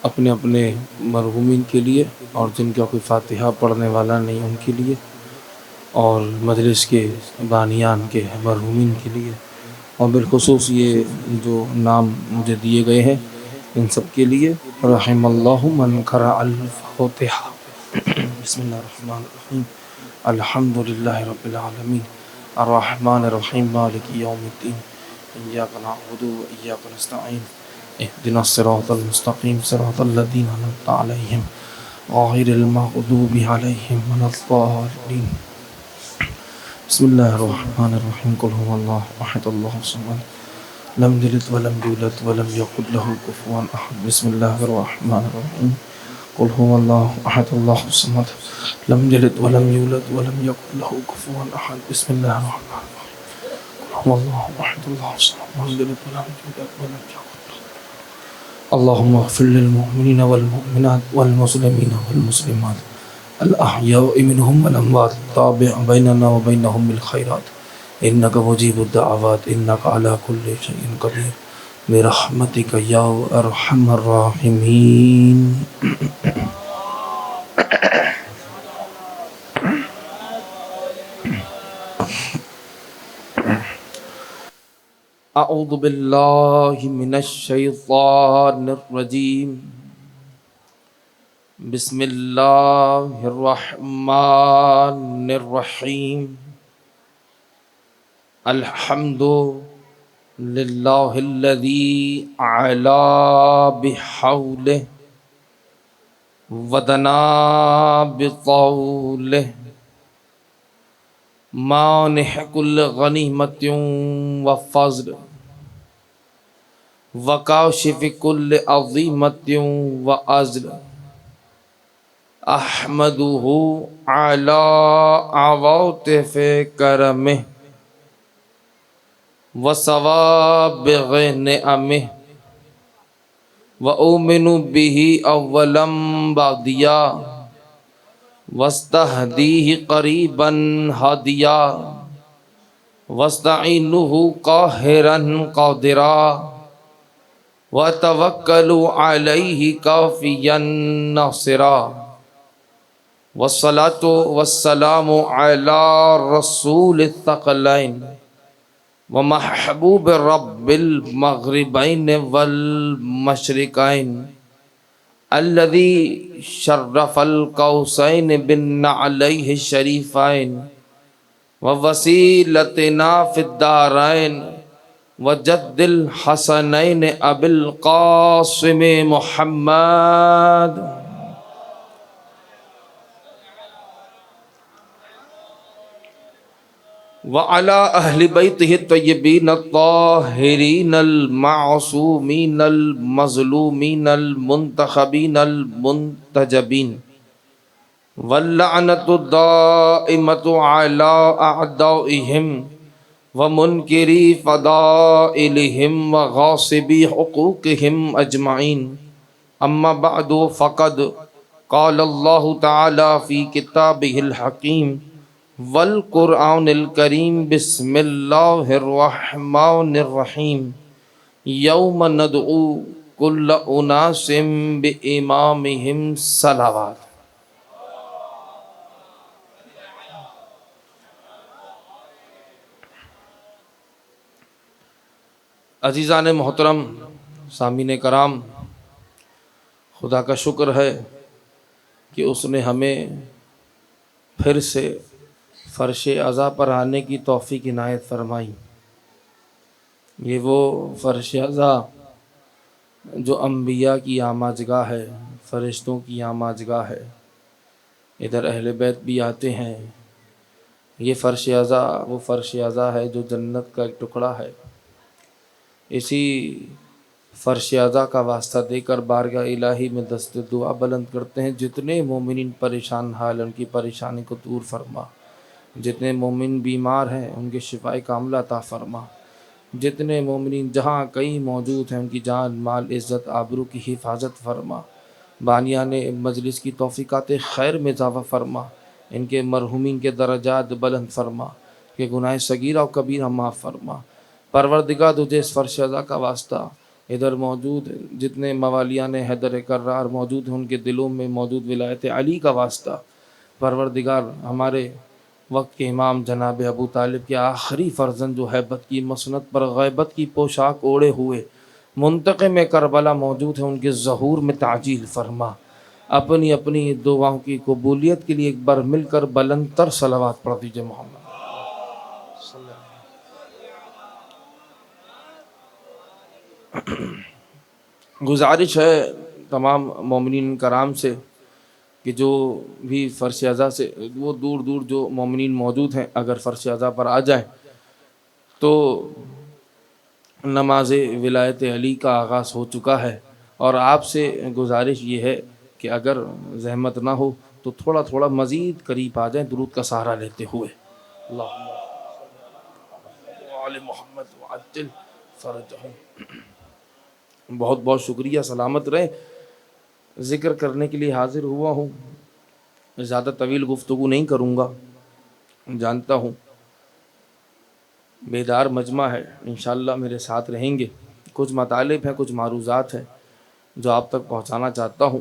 اپنے اپنے مرحومین کے لیے، اور جن کا کوئی فاتحہ پڑھنے والا نہیں ان کے لیے، اور مجلس کے بانیان کے مرحومین کے لیے، اور بالخصوص یہ جو نام مجھے دیے گئے ہیں ان سب کے لیے۔ رحم اللہ من قرأ الفاتحہ۔ بسم اللہ الرحمن الرحیم، الحمد للہ رب العالمین، الرحمن الرحیم، مالک یوم الدین، ایاک نعبد و ایاک نستعین، اهدنا الصراط المستقیم، صراط الذین انعمت علیہم غیر المغضوب علیہم ولا الضالین۔ بسم اللہ الرحمن الرحیم، قل هو اللہ احد اللہ الصمد لم یلد ولم یولد ولم یکن له کفوا احد۔ بسم اللہ الرحمن الرحیم، قل هو اللہ احد اللہ الصمد لم یلد ولم یولد ولم یکن له کفوا احد۔ بسم اللہ الرحمن الرحیم، قل هو اللہ احد اللہ الصمد لم یلد ولم یولد ولم یکن۔ اللهم اغفر للمؤمنین والمؤمنات والمسلمین والمسلمات الأحياء منهم والأموات، تابع بيننا وبينهم بالخيرات إنك مجيب الدعوات إنك على كل شيء قدير برحمتك يا أرحم الراحمين۔ اعوذ باللہ من الشیطان الرجیم، بسم اللہ الرحمن الرحیم، الحمد للہ الذی علا بحولہ ودنا بطولہ، مانح کل غنیمت وفضل وکاشف کل عظیمت وعزل، احمدہ علی عواطف کرمہ وسوابغ نعمہ، وأؤمن به اولا بعدیا واستہدیہ قریبا ہادیا، واستعینہ قاہرا قادرا، واتوکل علیہ کافیا ناصرا، والصلاة والسلام علی رسول الثقلین ومحبوب رب المغربین والمشرقین، الذي شرف القوسین بالنعلین الشریفین، ووسیلتنا فی الدارین، وجد الحسنین ابی القاسم محمد، وعلى أهل بيته الطيبين الطاهرين المعصومين المظلومين المنتخبين المنتجبين، واللعنة الدائمة على أعدائهم ومنكري فضائلهم وغاصبي حقوقهم أجمعين، أما بعد، فقد قال الله تعالى في كتابه الحكيم والقرآن الکریم، بسم اللہ الرحمن الرحیم، یوم ندعو کل اناس بامامہم صلوات۔ عزیزان محترم، سامعین کرام، خدا کا شکر ہے کہ اس نے ہمیں پھر سے فرش عزا پر آنے کی توفیق عنایت فرمائی۔ یہ وہ فرش عزا جو انبیاء کی آماجگاہ ہے، فرشتوں کی آماجگاہ ہے، ادھر اہل بیت بھی آتے ہیں۔ یہ فرش عزا وہ فرش عزا ہے جو جنت کا ایک ٹکڑا ہے۔ اسی فرش عزا کا واسطہ دے کر بارگاہ الہی میں دست دعا بلند کرتے ہیں، جتنے مومنین پریشان حال ان کی پریشانی کو دور فرما، جتنے مومن بیمار ہیں ان کے شفائے کاملہ عطا فرما، جتنے مومنین جہاں کہیں موجود ہیں ان کی جان مال عزت آبرو کی حفاظت فرما، بانیان مجلس کی توفیقات خیر میں اضافہ فرما، ان کے مرحومین کے درجات بلند فرما، کہ گناہ صغیرہ و کبیرہ معاف فرما۔ پروردگار تجھے اس فرش عزا کا واسطہ ادھر موجود جتنے موالیان حیدر کرار موجود ہیں ان کے دلوں میں موجود ولایت علی کا واسطہ پروردگار ہمارے وقت کے امام جناب ابو طالب کے آخری فرزند جو ہیبت کی مسند پر غیبت کی پوشاک اوڑھے ہوئے منتقم کربلا موجود ہیں، ان کے ظہور میں تعجیل فرما۔ اپنی اپنی دعاؤں کی قبولیت کے لیے ایک بار مل کر بلند تر صلوات پڑھ دیجئے محمد۔ گزارش ہے تمام مومنین کرام سے کہ جو بھی فرش ازا سے وہ دور دور جو مومنین موجود ہیں اگر فرش ازا پر آ جائیں تو نماز ولایت علی کا آغاز ہو چکا ہے، اور آپ سے گزارش یہ ہے کہ اگر زحمت نہ ہو تو تھوڑا تھوڑا مزید قریب آ جائیں درود کا سہارا لیتے ہوئے۔ اللہم وعلی محمد وعجل فرجہم۔ بہت بہت شکریہ، سلامت رہیں۔ ذکر کرنے کے لیے حاضر ہوا ہوں، زیادہ طویل گفتگو نہیں کروں گا، جانتا ہوں بیدار مجمع ہے، انشاءاللہ میرے ساتھ رہیں گے۔ کچھ مطالب ہیں، کچھ معروضات ہیں جو آپ تک پہنچانا چاہتا ہوں،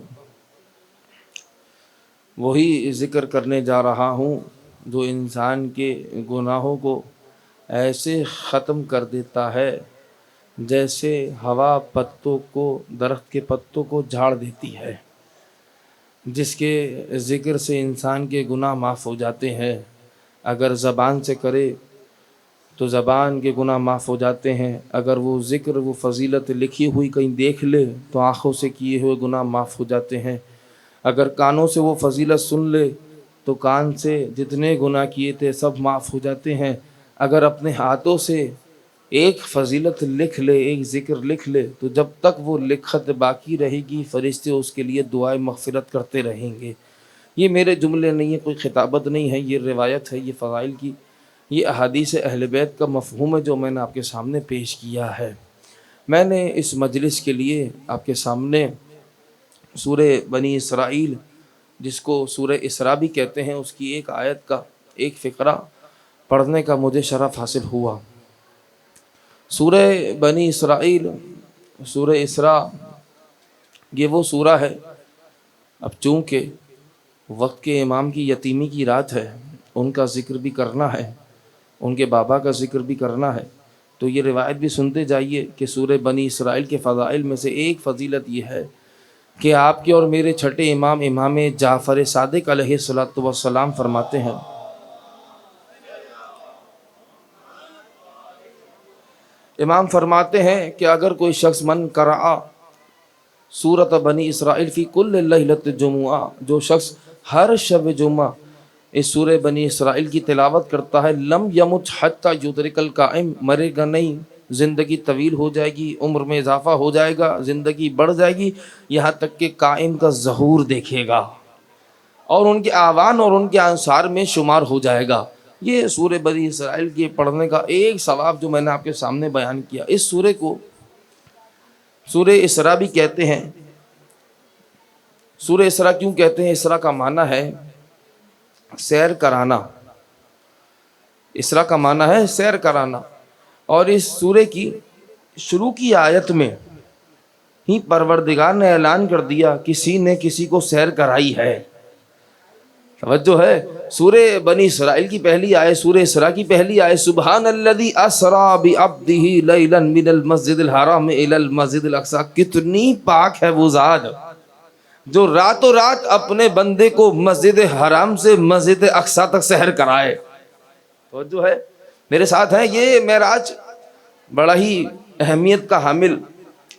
وہی ذکر کرنے جا رہا ہوں جو انسان کے گناہوں کو ایسے ختم کر دیتا ہے جیسے ہوا پتوں کو، درخت کے پتوں کو جھاڑ دیتی ہے، جس کے ذکر سے انسان کے گناہ معاف ہو جاتے ہیں۔ اگر زبان سے کرے تو زبان کے گناہ معاف ہو جاتے ہیں، اگر وہ ذکر وہ فضیلت لکھی ہوئی کہیں دیکھ لے تو آنکھوں سے کیے ہوئے گناہ معاف ہو جاتے ہیں، اگر کانوں سے وہ فضیلت سن لے تو کان سے جتنے گناہ کیے تھے سب معاف ہو جاتے ہیں، اگر اپنے ہاتھوں سے ایک فضیلت لکھ لے، ایک ذکر لکھ لے تو جب تک وہ لکھت باقی رہے گی فرشتے اس کے لیے دعائے مغفرت کرتے رہیں گے۔ یہ میرے جملے نہیں ہیں، کوئی خطابت نہیں ہے، یہ روایت ہے، یہ فضائل کی، یہ احادیث اہل بیت کا مفہوم ہے جو میں نے آپ کے سامنے پیش کیا ہے۔ میں نے اس مجلس کے لیے آپ کے سامنے سورہ بنی اسرائیل، جس کو سورہ اسراء بھی کہتے ہیں، اس کی ایک آیت کا ایک فقرہ پڑھنے کا مجھے شرف حاصل ہوا۔ سورہ بنی اسرائیل، سورہ اسراء، یہ وہ سورہ ہے، اب چونکہ وقت کے امام کی یتیمی کی رات ہے، ان کا ذکر بھی کرنا ہے، ان کے بابا کا ذکر بھی کرنا ہے، تو یہ روایت بھی سنتے جائیے کہ سورہ بنی اسرائیل کے فضائل میں سے ایک فضیلت یہ ہے کہ آپ کے اور میرے چھٹے امام، امام جعفر صادق علیہ السلام فرماتے ہیں، امام فرماتے ہیں کہ اگر کوئی شخص من قرأ سورۃ بنی اسرائیل فی کل لیلۃ جمعہ، جو شخص ہر شب جمعہ اس سورہ بنی اسرائیل کی تلاوت کرتا ہے، لم یمت حتی یدرک القائم، مرے گا نہیں، زندگی طویل ہو جائے گی، عمر میں اضافہ ہو جائے گا، زندگی بڑھ جائے گی، یہاں تک کہ قائم کا ظہور دیکھے گا اور ان کے آوان اور ان کے انصار میں شمار ہو جائے گا۔ یہ سورہ بنی اسرائیل کے پڑھنے کا ایک ثواب جو میں نے آپ کے سامنے بیان کیا۔ اس سورہ کو سورہ اسراء بھی کہتے ہیں۔ سورہ اسراء کیوں کہتے ہیں؟ اسراء کا معنی ہے سیر کرانا، اسراء کا معنی ہے سیر کرانا، اور اس سورہ کی شروع کی آیت میں ہی پروردگار نے اعلان کر دیا کسی نے کسی کو سیر کرائی ہے۔ توجہ ہے، سورہ بنی اسرائیل کی پہلی آیت، سورہ اسراء کی پہلی آیت، سبحان الذی اسریٰ بعبدہ لیلا من المسجد الحرام الی المسجد الاقصی، کتنی پاک ہے وہ ذات جو راتوں رات اپنے بندے کو مسجد حرام سے مسجد اقصی تک سحر کرائے۔ توجہ ہے، میرے ساتھ ہیں، یہ معراج بڑا ہی اہمیت کا حامل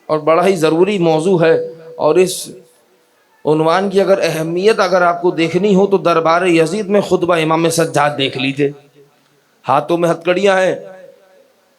اور بڑا ہی ضروری موضوع ہے، اور اس عنوان کی اگر اہمیت اگر آپ کو دیکھنی ہو تو دربار یزید میں خطبہ امام سجاد دیکھ لیجئے۔ ہاتھوں میں ہتکڑیاں ہیں،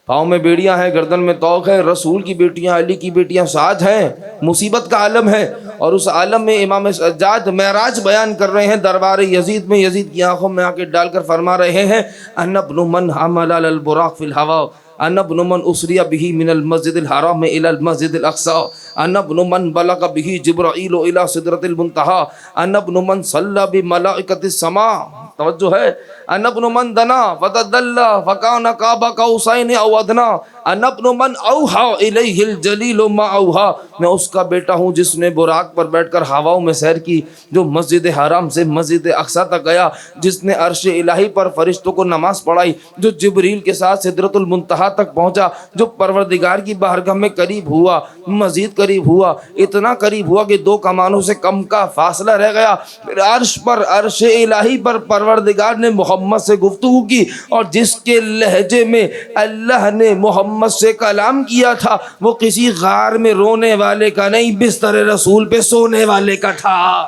پاؤں میں بیڑیاں ہیں، گردن میں طوق ہے، رسول کی بیٹیاں، علی کی بیٹیاں ساتھ ہیں، مصیبت کا عالم ہے، اور اس عالم میں امام سجاد معراج بیان کر رہے ہیں دربار یزید میں۔ یزید کی آنکھوں میں آنکھیں ڈال کر فرما رہے ہیں، انا ابن من حمل علی البراق فی الہوا، انا ابن من اسری بہ من المسجد الحرام الی المسجد الاقصی، انا ابن من بلغ بہ جبرائیل الی سدرۃ المنتہی، انا ابن من صلی بملائکۃ السماء توجہ ہے. انا ابن من دنا فتدلى فكان قاب قوسين او ادنى انا ابن من اوحى الیہ الجلیل ما اوحى. میں اس کا بیٹا ہوں جس نے براق پر بیٹھ کر ہواؤں میں سیر کی، جو مسجد حرام سے مسجد اقصی تک گیا، جس نے عرش الہی پر فرشتوں کو نماز پڑھائی، جو جبریل کے ساتھ سدرۃ المنتہا تک پہنچا، جو پروردگار کی بارگاہ میں قریب ہوا، مزید قریب ہوا، اتنا قریب ہوا کہ 2 کمانوں سے کم کا فاصلہ رہ گیا. پھر عرش پر، عرش الہی پر پروردگار نے محمد سے گفتگو کی، اور جس کے لہجے میں اللہ نے محمد سے کلام کیا تھا وہ کسی غار میں رونے والے کا نہیں، بستر رسول پہ سونے والے کا تھا.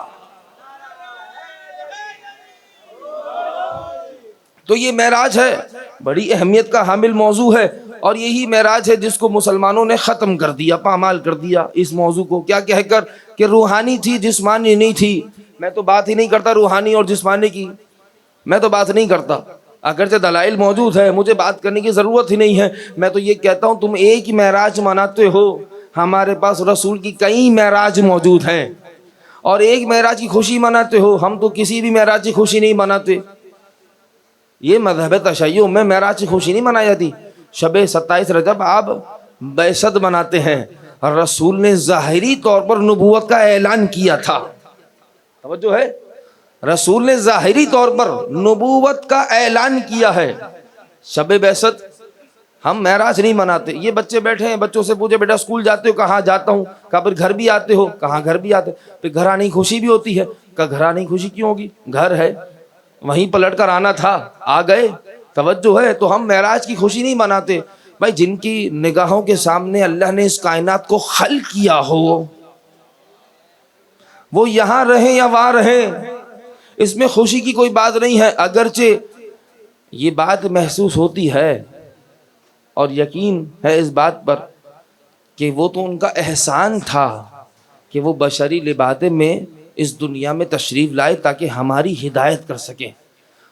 تو یہ معراج ہے، بڑی اہمیت کا حامل موضوع ہے، اور یہی معراج ہے جس کو مسلمانوں نے ختم کر دیا، پامال کر دیا اس موضوع کو، کیا کہہ کر کہ روحانی تھی، جسمانی نہیں تھی. میں تو بات ہی نہیں کرتا روحانی اور جسمانی کی، میں تو بات نہیں کرتا، اگرچہ دلائل موجود ہے، مجھے بات کرنے کی ضرورت ہی نہیں ہے. میں تو یہ کہتا ہوں تم ایک ہی معراج مناتے ہو، ہمارے پاس رسول کی کئی معراج موجود ہیں، اور ایک معراج کی خوشی مناتے ہو، ہم تو کسی بھی معراج کی خوشی نہیں مناتے. یہ مذہب تشیع میں معراج کی خوشی نہیں منائی جاتی. شب 27 رجب آپ بعثت مناتے ہیں، رسول نے ظاہری طور پر نبوت کا اعلان کیا تھا. توجہ ہے، رسول نے ظاہری طور پر نبوت کا اعلان کیا ہے. شب بعثت ہم معراج نہیں مناتے. یہ بچے بیٹھے ہیں، بچوں سے پوچھے بیٹا اسکول جاتے ہو؟ کہاں جاتا ہوں. کہا پھر گھر بھی آتے ہو؟ کہاں گھر بھی آتے. پھر گھر آنے کی خوشی بھی ہوتی ہے. کہا گھر آنے کی خوشی کیوں ہوگی، گھر ہے وہیں پلٹ کر آنا تھا، آ گئے. توجہ ہے، تو ہم معراج کی خوشی نہیں مناتے. بھائی جن کی نگاہوں کے سامنے اللہ نے اس کائنات کو خلق کیا ہو، وہ یہاں رہیں یا وہاں رہیں، اس میں خوشی کی کوئی بات نہیں ہے. اگرچہ یہ بات محسوس ہوتی ہے اور یقین ہے اس بات پر کہ وہ تو ان کا احسان تھا کہ وہ بشری لبادے میں اس دنیا میں تشریف لائے تاکہ ہماری ہدایت کر سکیں.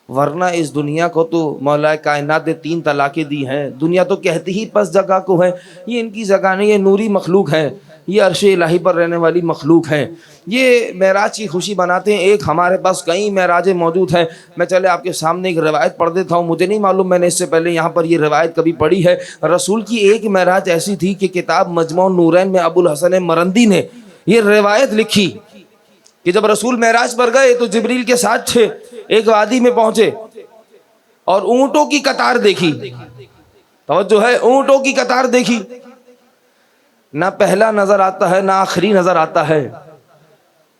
ورنہ اس دنیا کو تو مولا کائنات نے 3 طلاقیں دی ہیں. دنیا تو کہتی ہی پس جگہ کو ہے، یہ ان کی جگہ نہیں، یہ نوری مخلوق ہے، یہ عرش الہی پر رہنے والی مخلوق ہے. یہ معراج کی خوشی مناتے ہیں. ایک ہمارے پاس کئی معراجیں موجود ہیں. میں چلے آپ کے سامنے ایک روایت پڑھ دیتا ہوں. مجھے نہیں معلوم میں نے اس سے پہلے یہاں پر یہ روایت کبھی پڑھی ہے. رسول کی ایک معراج ایسی تھی کہ کتاب مجموع النورین میں ابو الحسن مرندی نے یہ روایت لکھی کہ جب رسول معراج پر گئے تو جبریل کے ساتھ تھے. ایک وادی میں پہنچے اور اونٹوں کی قطار دیکھی. توجہ ہے، اونٹوں کی قطار دیکھی. نہ پہلا نظر آتا ہے نہ آخری نظر آتا ہے.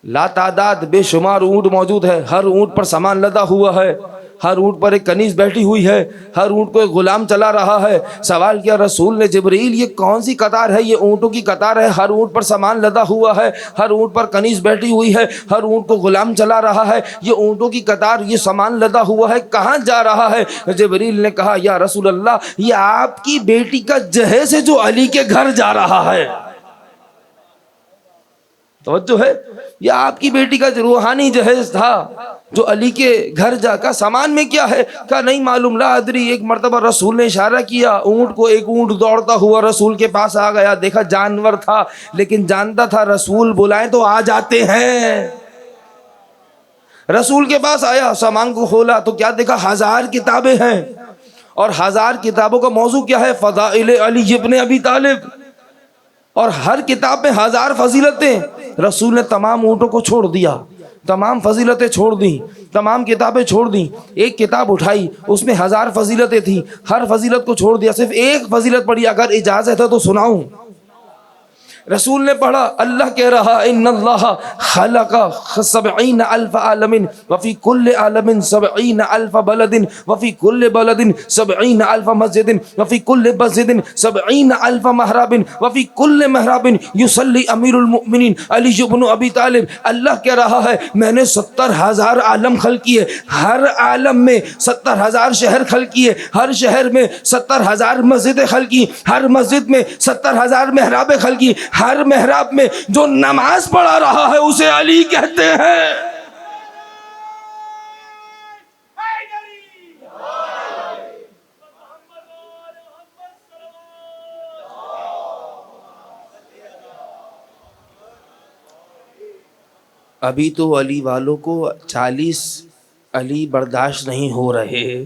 لا تعداد بے شمار اونٹ موجود ہے. ہر اونٹ پر سامان لدا ہوا ہے، ہر اونٹ پر ایک کنیز بیٹھی ہوئی ہے، ہر اونٹ کو ایک غلام چلا رہا ہے. سوال کیا رسول نے، جبریل یہ کون سی قطار ہے؟ یہ اونٹوں کی قطار ہے، ہر اونٹ پر سامان لدا ہوا ہے، ہر اونٹ پر کنیز بیٹھی ہوئی ہے، ہر اونٹ کو غلام چلا رہا ہے. یہ اونٹوں کی قطار، یہ سامان لدا ہوا ہے، کہاں جا رہا ہے؟ جبریل نے کہا یا رسول اللہ یہ آپ کی بیٹی کا جہیز ہے جو علی کے گھر جا رہا ہے. توجہ ہے، یہ آپ کی بیٹی کا روحانی جہیز تھا جو علی کے گھر جا کا. سامان میں کیا ہے؟ کہا نہیں معلوم، لا ادری. ایک مرتبہ رسول نے اشارہ کیا اونٹ کو، ایک اونٹ دوڑتا ہوا رسول کے پاس آ گیا. دیکھا جانور تھا لیکن جانتا تھا رسول بلائیں تو آ جاتے ہیں. رسول کے پاس آیا، سامان کو کھولا تو کیا دیکھا؟ 1000 کتابیں ہیں. اور 1000 کتابوں کا موضوع کیا ہے؟ فضائل علی ابن ابی طالب. اور ہر کتاب میں 1000 فضیلتیں. رسول نے تمام اونٹوں کو چھوڑ دیا، تمام فضیلتیں چھوڑ دیں، تمام کتابیں چھوڑ دیں. ایک کتاب اٹھائی، اس میں 1000 فضیلتیں تھیں، ہر فضیلت کو چھوڑ دیا، صرف ایک فضیلت پڑھی. اگر اجازت ہے تو سناؤں. رسول نے پڑھا، اللہ کہہ رہا ان اللہ خلق 70,000 عالم وفی کل عالم 70,000 بلد وفی کل بلد 70,000 مسجد وفی کل مسجد 70,000 محراب وفی کل محراب یصلی امیر المؤمنین علی بن ابی طالب. اللہ کہہ رہا ہے میں نے 70,000 عالم خلق کیے، ہر عالم میں 70,000 شہر خلق کیے، ہر شہر میں 70,000 مسجدیں خلق کی، ہر مسجد میں 70,000 محرابیں خلق کی، ہر محراب میں جو نماز پڑھا رہا ہے اسے علی کہتے ہیں. ابھی تو علی والوں کو 40 علی برداشت نہیں ہو رہے.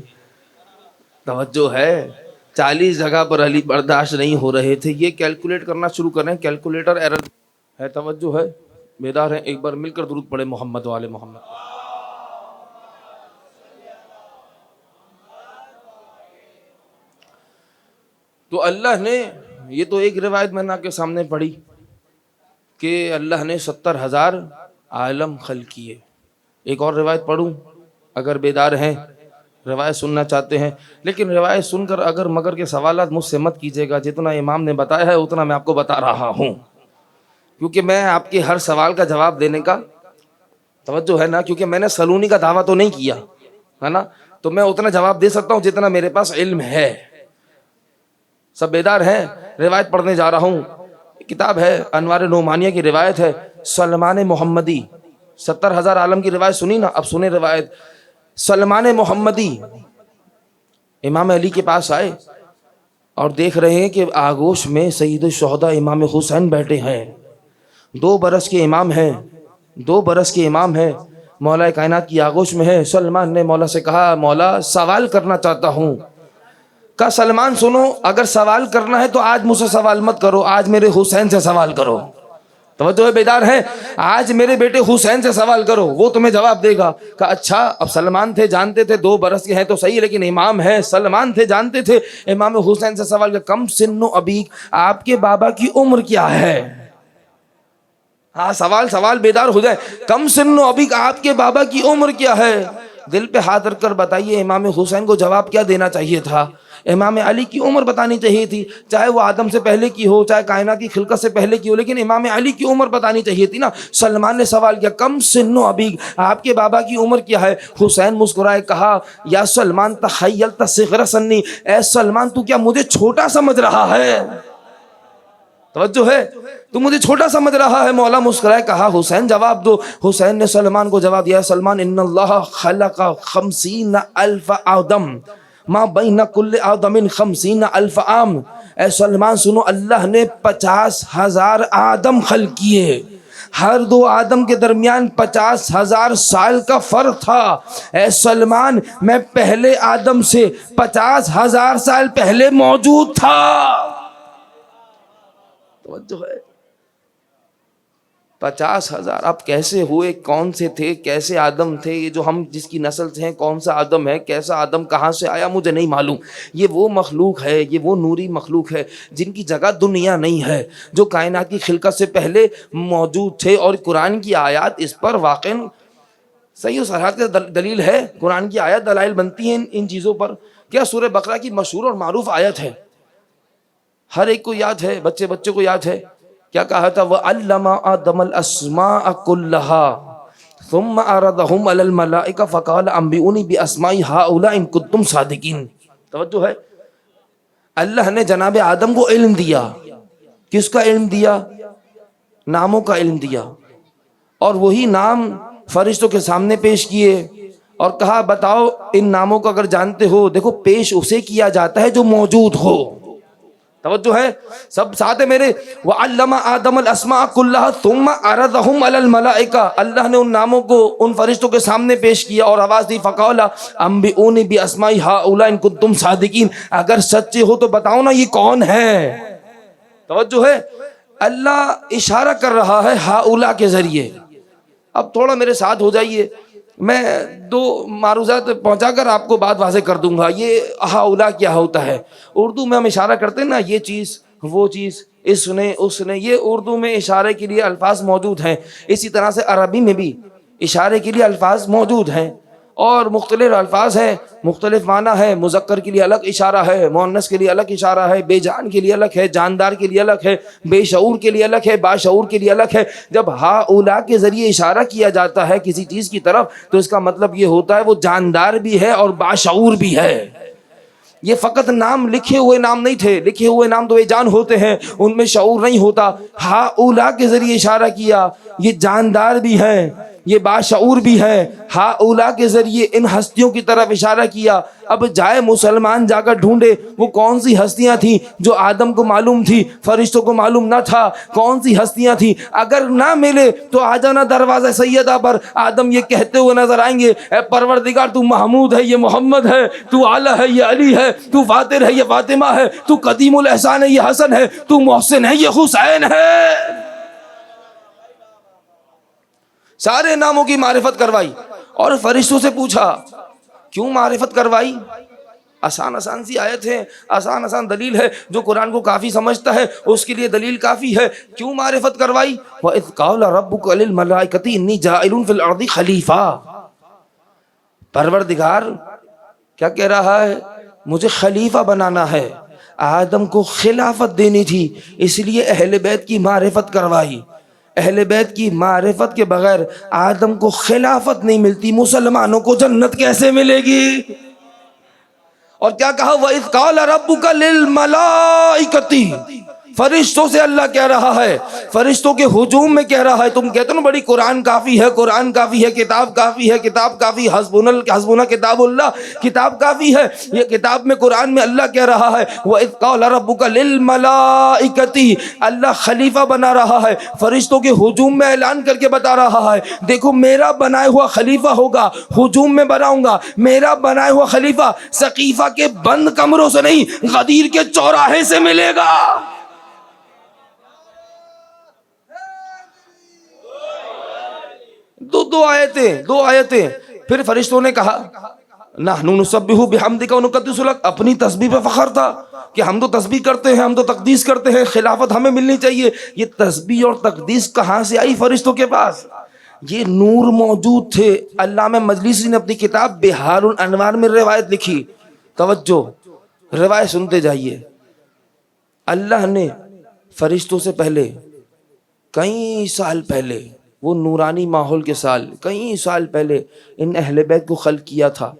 توجہ ہے, 40 جگہ پر علی برداشت نہیں ہو رہے تھے. یہ کیلکولیٹ کرنا شروع کریں, کیلکولیٹر ایرر ہے. توجہ ہے, بیدار ہیں, ایک بار مل کر درود پڑھے محمد والے محمد. تو اللہ نے, یہ تو ایک روایت میں نے آپ کے سامنے پڑھی کہ اللہ نے 70,000 عالم خلق کیے. ایک اور روایت پڑھوں اگر بیدار ہیں, روایت سننا چاہتے ہیں. لیکن روایت سن کر اگر مگر کے سوالات مجھ سے مت کیجیے گا, جتنا امام نے بتایا ہے اتنا میں آپ کو بتا رہا ہوں, کیونکہ میں آپ کے ہر سوال کا جواب دینے کا, توجہ ہے نا, کیونکہ میں نے سلونی کا دعویٰ تو نہیں کیا ہے نا, تو میں اتنا جواب دے سکتا ہوں جتنا میرے پاس علم ہے. سب بیدار ہیں؟ روایت پڑھنے جا رہا ہوں. کتاب ہے انوار نعمانیہ کی روایت ہے. سلمان محمدی, 70,000 عالم کی روایت سنی نا, اب سنیں روایت. سلمان محمدی امام علی کے پاس آئے اور دیکھ رہے ہیں کہ آغوش میں سید الشہداء امام حسین بیٹھے ہیں. 2 برس کے امام ہیں, 2 برس کے امام ہیں, مولا کائنات کی آغوش میں ہے. سلمان نے مولا سے کہا, مولا سوال کرنا چاہتا ہوں. کہا سلمان سنو, اگر سوال کرنا ہے تو آج مجھ سے سوال مت کرو, آج میرے حسین سے سوال کرو. توجہ ہے, بیدار ہے, آج میرے بیٹے حسین سے سوال کرو, وہ تمہیں جواب دے گا. کہا اچھا. اب سلمان تھے, جانتے تھے 2 برس کے ہیں تو صحیح, لیکن امام ہے. سلمان تھے, جانتے تھے امام حسین سے سوال کیا, کم سن و ابیک, آپ کے بابا کی عمر کیا ہے؟ ہاں سوال بیدار ہو جائے. کم سن و ابیک, آپ کے بابا کی عمر کیا ہے؟ دل پہ ہاتھ رکھ کر بتائیے امام حسین کو جواب کیا دینا چاہیے تھا؟ امام علی کی عمر بتانی چاہیے تھی, چاہے وہ آدم سے پہلے کی ہو, چاہے کائنات کی خلقت سے پہلے کی ہو, لیکن امام علی کی عمر بتانی چاہیے تھی نا. سلمان نے سوال کیا, کم سن و ابیک, آپ کے بابا کی عمر کیا ہے؟ حسین مسکرائے, کہا یا سلمان تخیلت صغر سنی, اے سلمان تو کیا مجھے چھوٹا سمجھ رہا ہے؟ توجہ ہے, تو مجھے چھوٹا سمجھ رہا ہے؟ مولا مسکرائے, کہا حسین جواب دو. حسین نے سلمان کو جواب دیا, سلمان ان اللہ خلق 50,000 آدم ما بین کل آدم 50,000 عام. اے سلمان سنو, اللہ نے 50,000 آدم خلق کیے, ہر 2 آدم کے درمیان 50,000 سال کا فرق تھا. اے سلمان میں پہلے آدم سے 50,000 سال پہلے موجود تھا. توجہ ہے, 50,000. اب کیسے ہوئے, کون سے تھے, کیسے آدم تھے, یہ جو ہم جس کی نسل سے ہیں, کون سا آدم ہے, کیسا آدم کہاں سے آیا, مجھے نہیں معلوم. یہ وہ مخلوق ہے, یہ وہ نوری مخلوق ہے جن کی جگہ دنیا نہیں ہے, جو کائنات کی خلقت سے پہلے موجود تھے. اور قرآن کی آیات اس پر واقع صحیح و صحت کا دلیل ہے. قرآن کی آیات دلائل بنتی ہیں ان چیزوں پر. کیا سورہ بقرہ کی مشہور اور معروف آیت ہے, ہر ایک کو یاد ہے, بچے کو یاد ہے. کیا کہا تھا, وَعَلَّمَ آدَمَ الْأَسْمَاءَ كُلَّهَا ثُمَّ عَرَضَهُمْ عَلَى الْمَلَائِكَةِ فَقَالَ أَنبِئُونِي بِأَسْمَاءِ هَؤُلَاءِ إِن كُنتُمْ صَادِقِينَ. توجہ ہے, اللہ نے جناب آدم کو علم دیا. کس کا علم دیا؟ ناموں کا علم دیا. اور وہی نام فرشتوں کے سامنے پیش کیے اور کہا بتاؤ ان ناموں کو اگر جانتے ہو. دیکھو پیش اسے کیا جاتا ہے جو موجود ہو. توجہ ہے, سب ساتھ ہے میرے. وَعَلَّمَ آدَمَ الْأَسْمَاءَ كُلَّهَا ثُمَّ عَرَضَهُمْ عَلَى الْمَلَائِكَةِ, اللہ نے ان ناموں کو ان فرشتوں کے سامنے پیش کیا اور آواز دی, فَقَالَ أَنبِئُونِي بِأَسْمَاءِ هَؤُلَاءِ إِن كُنتُمْ صَادِقِينَ, اگر سچے ہو تو بتاؤ نا یہ کون ہے. توجہ ہے, اللہ اشارہ کر رہا ہے ہؤلاء کے ذریعے. اب تھوڑا میرے ساتھ ہو جائیے, میں 2 معروضات پہنچا کر آپ کو بات واضح کر دوں گا. یہ ہؤلاء کیا ہوتا ہے؟ اردو میں ہم اشارہ کرتے ہیں نا, یہ چیز, وہ چیز, اس نے, یہ اردو میں اشارے کے لیے الفاظ موجود ہیں. اسی طرح سے عربی میں بھی اشارے کے لیے الفاظ موجود ہیں اور مختلف الفاظ ہیں, مختلف معنی ہے. مذکر کے لیے الگ اشارہ ہے, مؤنث کے لیے الگ اشارہ ہے, بے جان کے لیے الگ ہے, جاندار کے لیے الگ ہے, بے شعور کے لیے الگ ہے, باشعور کے لیے الگ ہے. جب ہؤلاء کے ذریعے اشارہ کیا جاتا ہے کسی چیز کی طرف تو اس کا مطلب یہ ہوتا ہے وہ جاندار بھی ہے اور باشعور بھی ہے. یہ فقط نام, لکھے ہوئے نام نہیں تھے. لکھے ہوئے نام تو بے جان ہوتے ہیں, ان میں شعور نہیں ہوتا. ہؤلاء کے ذریعے اشارہ کیا, یہ جاندار بھی ہیں, یہ باشعور بھی ہے. ہاؤلا کے ذریعے ان ہستیوں کی طرف اشارہ کیا. اب جائے مسلمان جا کر ڈھونڈے وہ کون سی ہستیاں تھیں جو آدم کو معلوم تھی فرشتوں کو معلوم نہ تھا. کون سی ہستیاں تھیں؟ اگر نہ ملے تو آ جانا دروازہ سیدہ پر. آدم یہ کہتے ہوئے نظر آئیں گے اے پروردگار تو محمود ہے یہ محمد ہے، تو اعلیٰ ہے یہ علی ہے، تو فاطر ہے یہ فاطمہ ہے، تو قدیم الاحسان ہے یہ حسن ہے، تو محسن ہے یہ حسین ہے. سارے ناموں کی معرفت کروائی اور فرشتوں سے پوچھا کیوں معرفت کروائی؟ آسان آسان سی آیت ہے، آسان آسان دلیل ہے، جو قرآن کو کافی سمجھتا ہے اس کے لیے دلیل کافی ہے. کیوں معرفت کروائی؟ وَإِذْ قَالَ رَبُّكَ لِلْمَلَائِكَةِ إِنِّي جَاعِلٌ فِي الْأَرْضِ خَلِيفَةً. پروردگار کیا کہہ رہا ہے؟ مجھے خلیفہ بنانا ہے. آدم کو خلافت دینی تھی، اس لیے اہل بیت کی معرفت کروائی. اہل بیت کی معرفت کے بغیر آدم کو خلافت نہیں ملتی. مسلمانوں کو جنت کیسے ملے گی؟ اور کیا کہا؟ وَإِذْ قَالَ رَبُّكَ لِلْمَلَائِكَةِ. فرشتوں سے اللہ کہہ رہا ہے، فرشتوں کے ہجوم میں کہہ رہا ہے. تم کہتے ہو نا بڑی قرآن کافی ہے، قرآن کافی ہے، کتاب کافی ہے، کتاب کافی، حسبنا کتاب اللہ، کتاب کافی ہے. یہ کتاب میں قرآن میں اللہ کہہ رہا ہے وَإِذْ قَالَ رَبُّكَ لِلْمَلَائِكَةِ. اللہ خلیفہ بنا رہا ہے، فرشتوں کے ہجوم میں اعلان کر کے بتا رہا ہے دیکھو میرا بنائے ہوا خلیفہ ہوگا، ہجوم میں بناؤں گا. میرا بنائے ہوا خلیفہ سقیفہ کے بند کمروں سے نہیں، غدیر کے چوراہے سے ملے گا. دو آیتیں. پھر فرشتوں نے کہا نحن نسبح بحمدک ونقدس لک. اپنی تسبیح پہ فخر تھا کہ ہم تو تسبیح کرتے ہیں، ہم تو تقدیس کرتے ہیں، خلافت ہمیں ملنی چاہیے. یہ تسبیح اور تقدیس کہاں سے آئی فرشتوں کے پاس؟ یہ نور موجود تھے. علامہ مجلسی نے اپنی کتاب بہار الانوار میں روایت لکھی. توجہ، روایت سنتے جائیے. اللہ نے فرشتوں سے پہلے کئی سال پہلے، وہ نورانی ماحول کے سال، کئی سال پہلے ان اہل بیت کو خلق کیا تھا.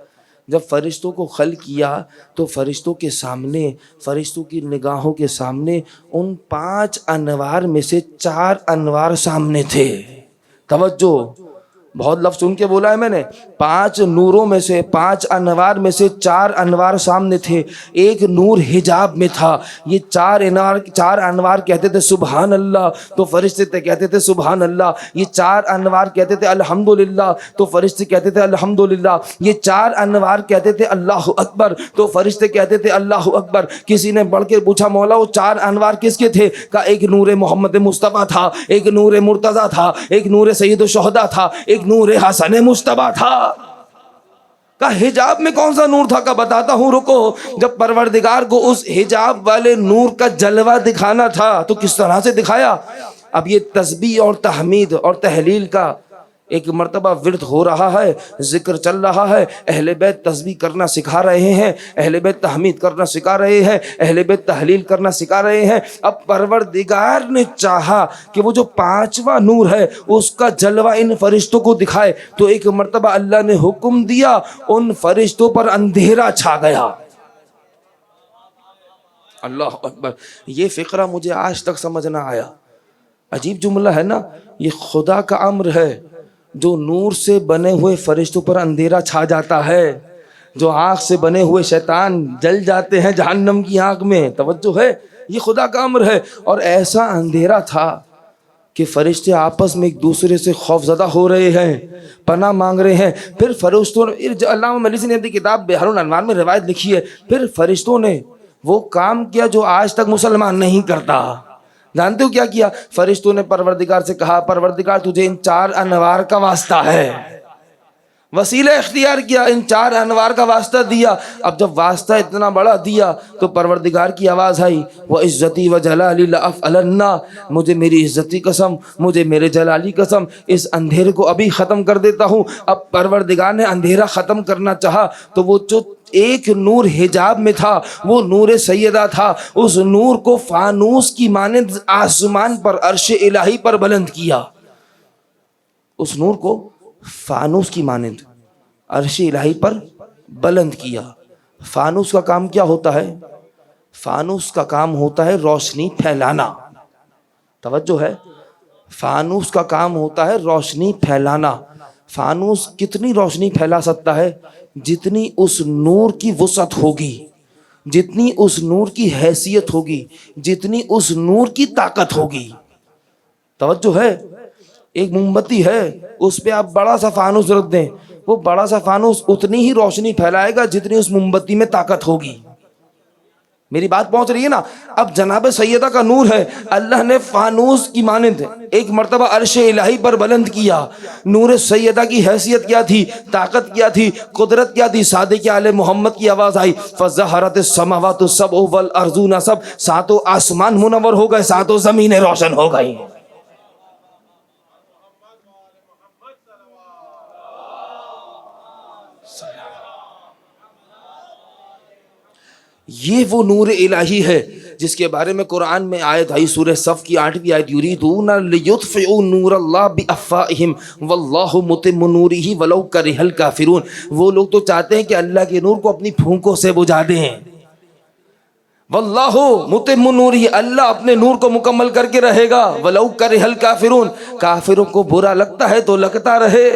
جب فرشتوں کو خلق کیا تو فرشتوں کے سامنے، فرشتوں کی نگاہوں کے سامنے ان 5 انوار میں سے 4 انوار سامنے تھے. توجہ، بہت لفظ سن کے بولا ہے میں نے. 5 نوروں میں سے، 5 انوار میں سے 4 انوار سامنے تھے. ایک نور حجاب میں تھا. یہ 4 انوار کہتے تھے سبحان اللہ، تو فرشتے کہتے تھے سبحان اللہ. یہ 4 انوار کہتے تھے الحمدللہ، تو فرشتے کہتے تھے الحمدللہ. یہ 4 انوار کہتے تھے اللہ اکبر، تو فرشتے کہتے تھے اللہ اکبر. کسی نے بڑھ کے پوچھا مولا وہ 4 انوار کس کے تھے؟ کہا ایک نور محمد مصطفیٰ تھا، ایک نور مرتضیٰ تھا، ایک نور سید الشہداء تھا، ایک نور حسن مصطفیٰ تھا. کا حجاب میں کون سا نور تھا؟ کا بتاتا ہوں، رکو. جب پروردگار کو اس حجاب والے نور کا جلوہ دکھانا تھا تو کس طرح سے دکھایا؟ اب یہ تسبیح اور تحمید اور تحلیل کا ایک مرتبہ ورد ہو رہا ہے، ذکر چل رہا ہے. اہل بیت تسبیح کرنا سکھا رہے ہیں، اہل بیت تحمید کرنا سکھا رہے ہیں، اہل بیت تحلیل کرنا سکھا رہے ہیں. اب پروردگار نے چاہا کہ وہ جو 5واں نور ہے اس کا جلوہ ان فرشتوں کو دکھائے، تو ایک مرتبہ اللہ نے حکم دیا، ان فرشتوں پر اندھیرا چھا گیا. اللہ اکبر. یہ فقرہ مجھے آج تک سمجھ نہ آیا. عجیب جملہ ہے نا. یہ خدا کا امر ہے، جو نور سے بنے ہوئے فرشتوں پر اندھیرا چھا جاتا ہے، جو آنکھ سے بنے ہوئے شیطان جل جاتے ہیں جہنم کی آنکھ میں. توجہ ہے، یہ خدا کا امر ہے. اور ایسا اندھیرا تھا کہ فرشتے آپس میں ایک دوسرے سے خوف زدہ ہو رہے ہیں، پناہ مانگ رہے ہیں. پھر فرشتوں نے، علامہ مجلسی نے اپنی کتاب بہار الانوار میں روایت لکھی ہے، پھر فرشتوں نے وہ کام کیا جو آج تک مسلمان نہیں کرتا. جانتے ہو کیا کیا؟ فرشتوں نے پروردگار سے کہا پروردگار تجھے ان 4 انوار کا واسطہ ہے. وسیلہ اختیار کیا، ان 4 انوار کا واسطہ دیا. اب جب واسطہ اتنا بڑا دیا تو پروردگار کی آواز آئی وَعِزَّتِي وَجَلَالِي لَأَفْعَلَنَّ. مجھے میری عزت کی قسم، مجھے میرے جلالی قسم، اس اندھیرے کو ابھی ختم کر دیتا ہوں. اب پروردگار نے اندھیرا ختم کرنا چاہا تو وہ جو ایک نور حجاب میں تھا وہ نور سیدہ تھا. اس نور کو فانوس کی مانند آسمان پر عرش الہی پر بلند کیا. اس نور کو فانوس کی مانند عرش الہی پر بلند کیا. فانوس کا کام کیا ہوتا ہے؟ فانوس کا کام ہوتا ہے روشنی پھیلانا. توجہ ہے، فانوس کا کام ہوتا ہے روشنی پھیلانا. فانوس کتنی روشنی پھیلا سکتا ہے؟ جتنی اس نور کی وسعت ہوگی، جتنی اس نور کی حیثیت ہوگی، جتنی اس نور کی طاقت ہوگی۔ توجہ ہے؟ ایک موم بتی ہے، اس پہ آپ بڑا سا فانوس رکھ دیں، وہ بڑا سا فانوس اتنی ہی روشنی پھیلائے گا جتنی اس موم بتی میں طاقت ہوگی۔ میری بات پہنچ رہی ہے نا؟ اب جناب سیدہ کا نور ہے، اللہ نے فانوس کی مانند ایک مرتبہ عرش الہی پر بلند کیا۔ نور سیدہ کی حیثیت کیا تھی، طاقت کیا تھی، قدرت کیا تھی؟ صادق آل محمد کی آواز آئی، فَزَّهَرَتِ السَّمَاوَاتُ السَّبْعُ وَالْأَرْضُونَ، سب ساتوں آسمان منور ہو گئے، ساتوں زمینیں روشن ہو گئی۔ یہ وہ نور الہی ہے جس کے بارے میں قرآن میں آیت آئی، سورہ صف کی 8ویں آیت، یریدون لیطفئوا نور اللہ بافواہہم واللہ متم نورہ ولو کرہ الکافرون۔ وہ لوگ تو چاہتے ہیں کہ اللہ کے نور کو اپنی پھونکوں سے بجھا دیں۔ واللہ متم نورہ، اللہ اپنے نور کو مکمل کر کے رہے گا، ولو کرہ الکافرون، کافروں کو برا لگتا ہے تو لگتا رہے۔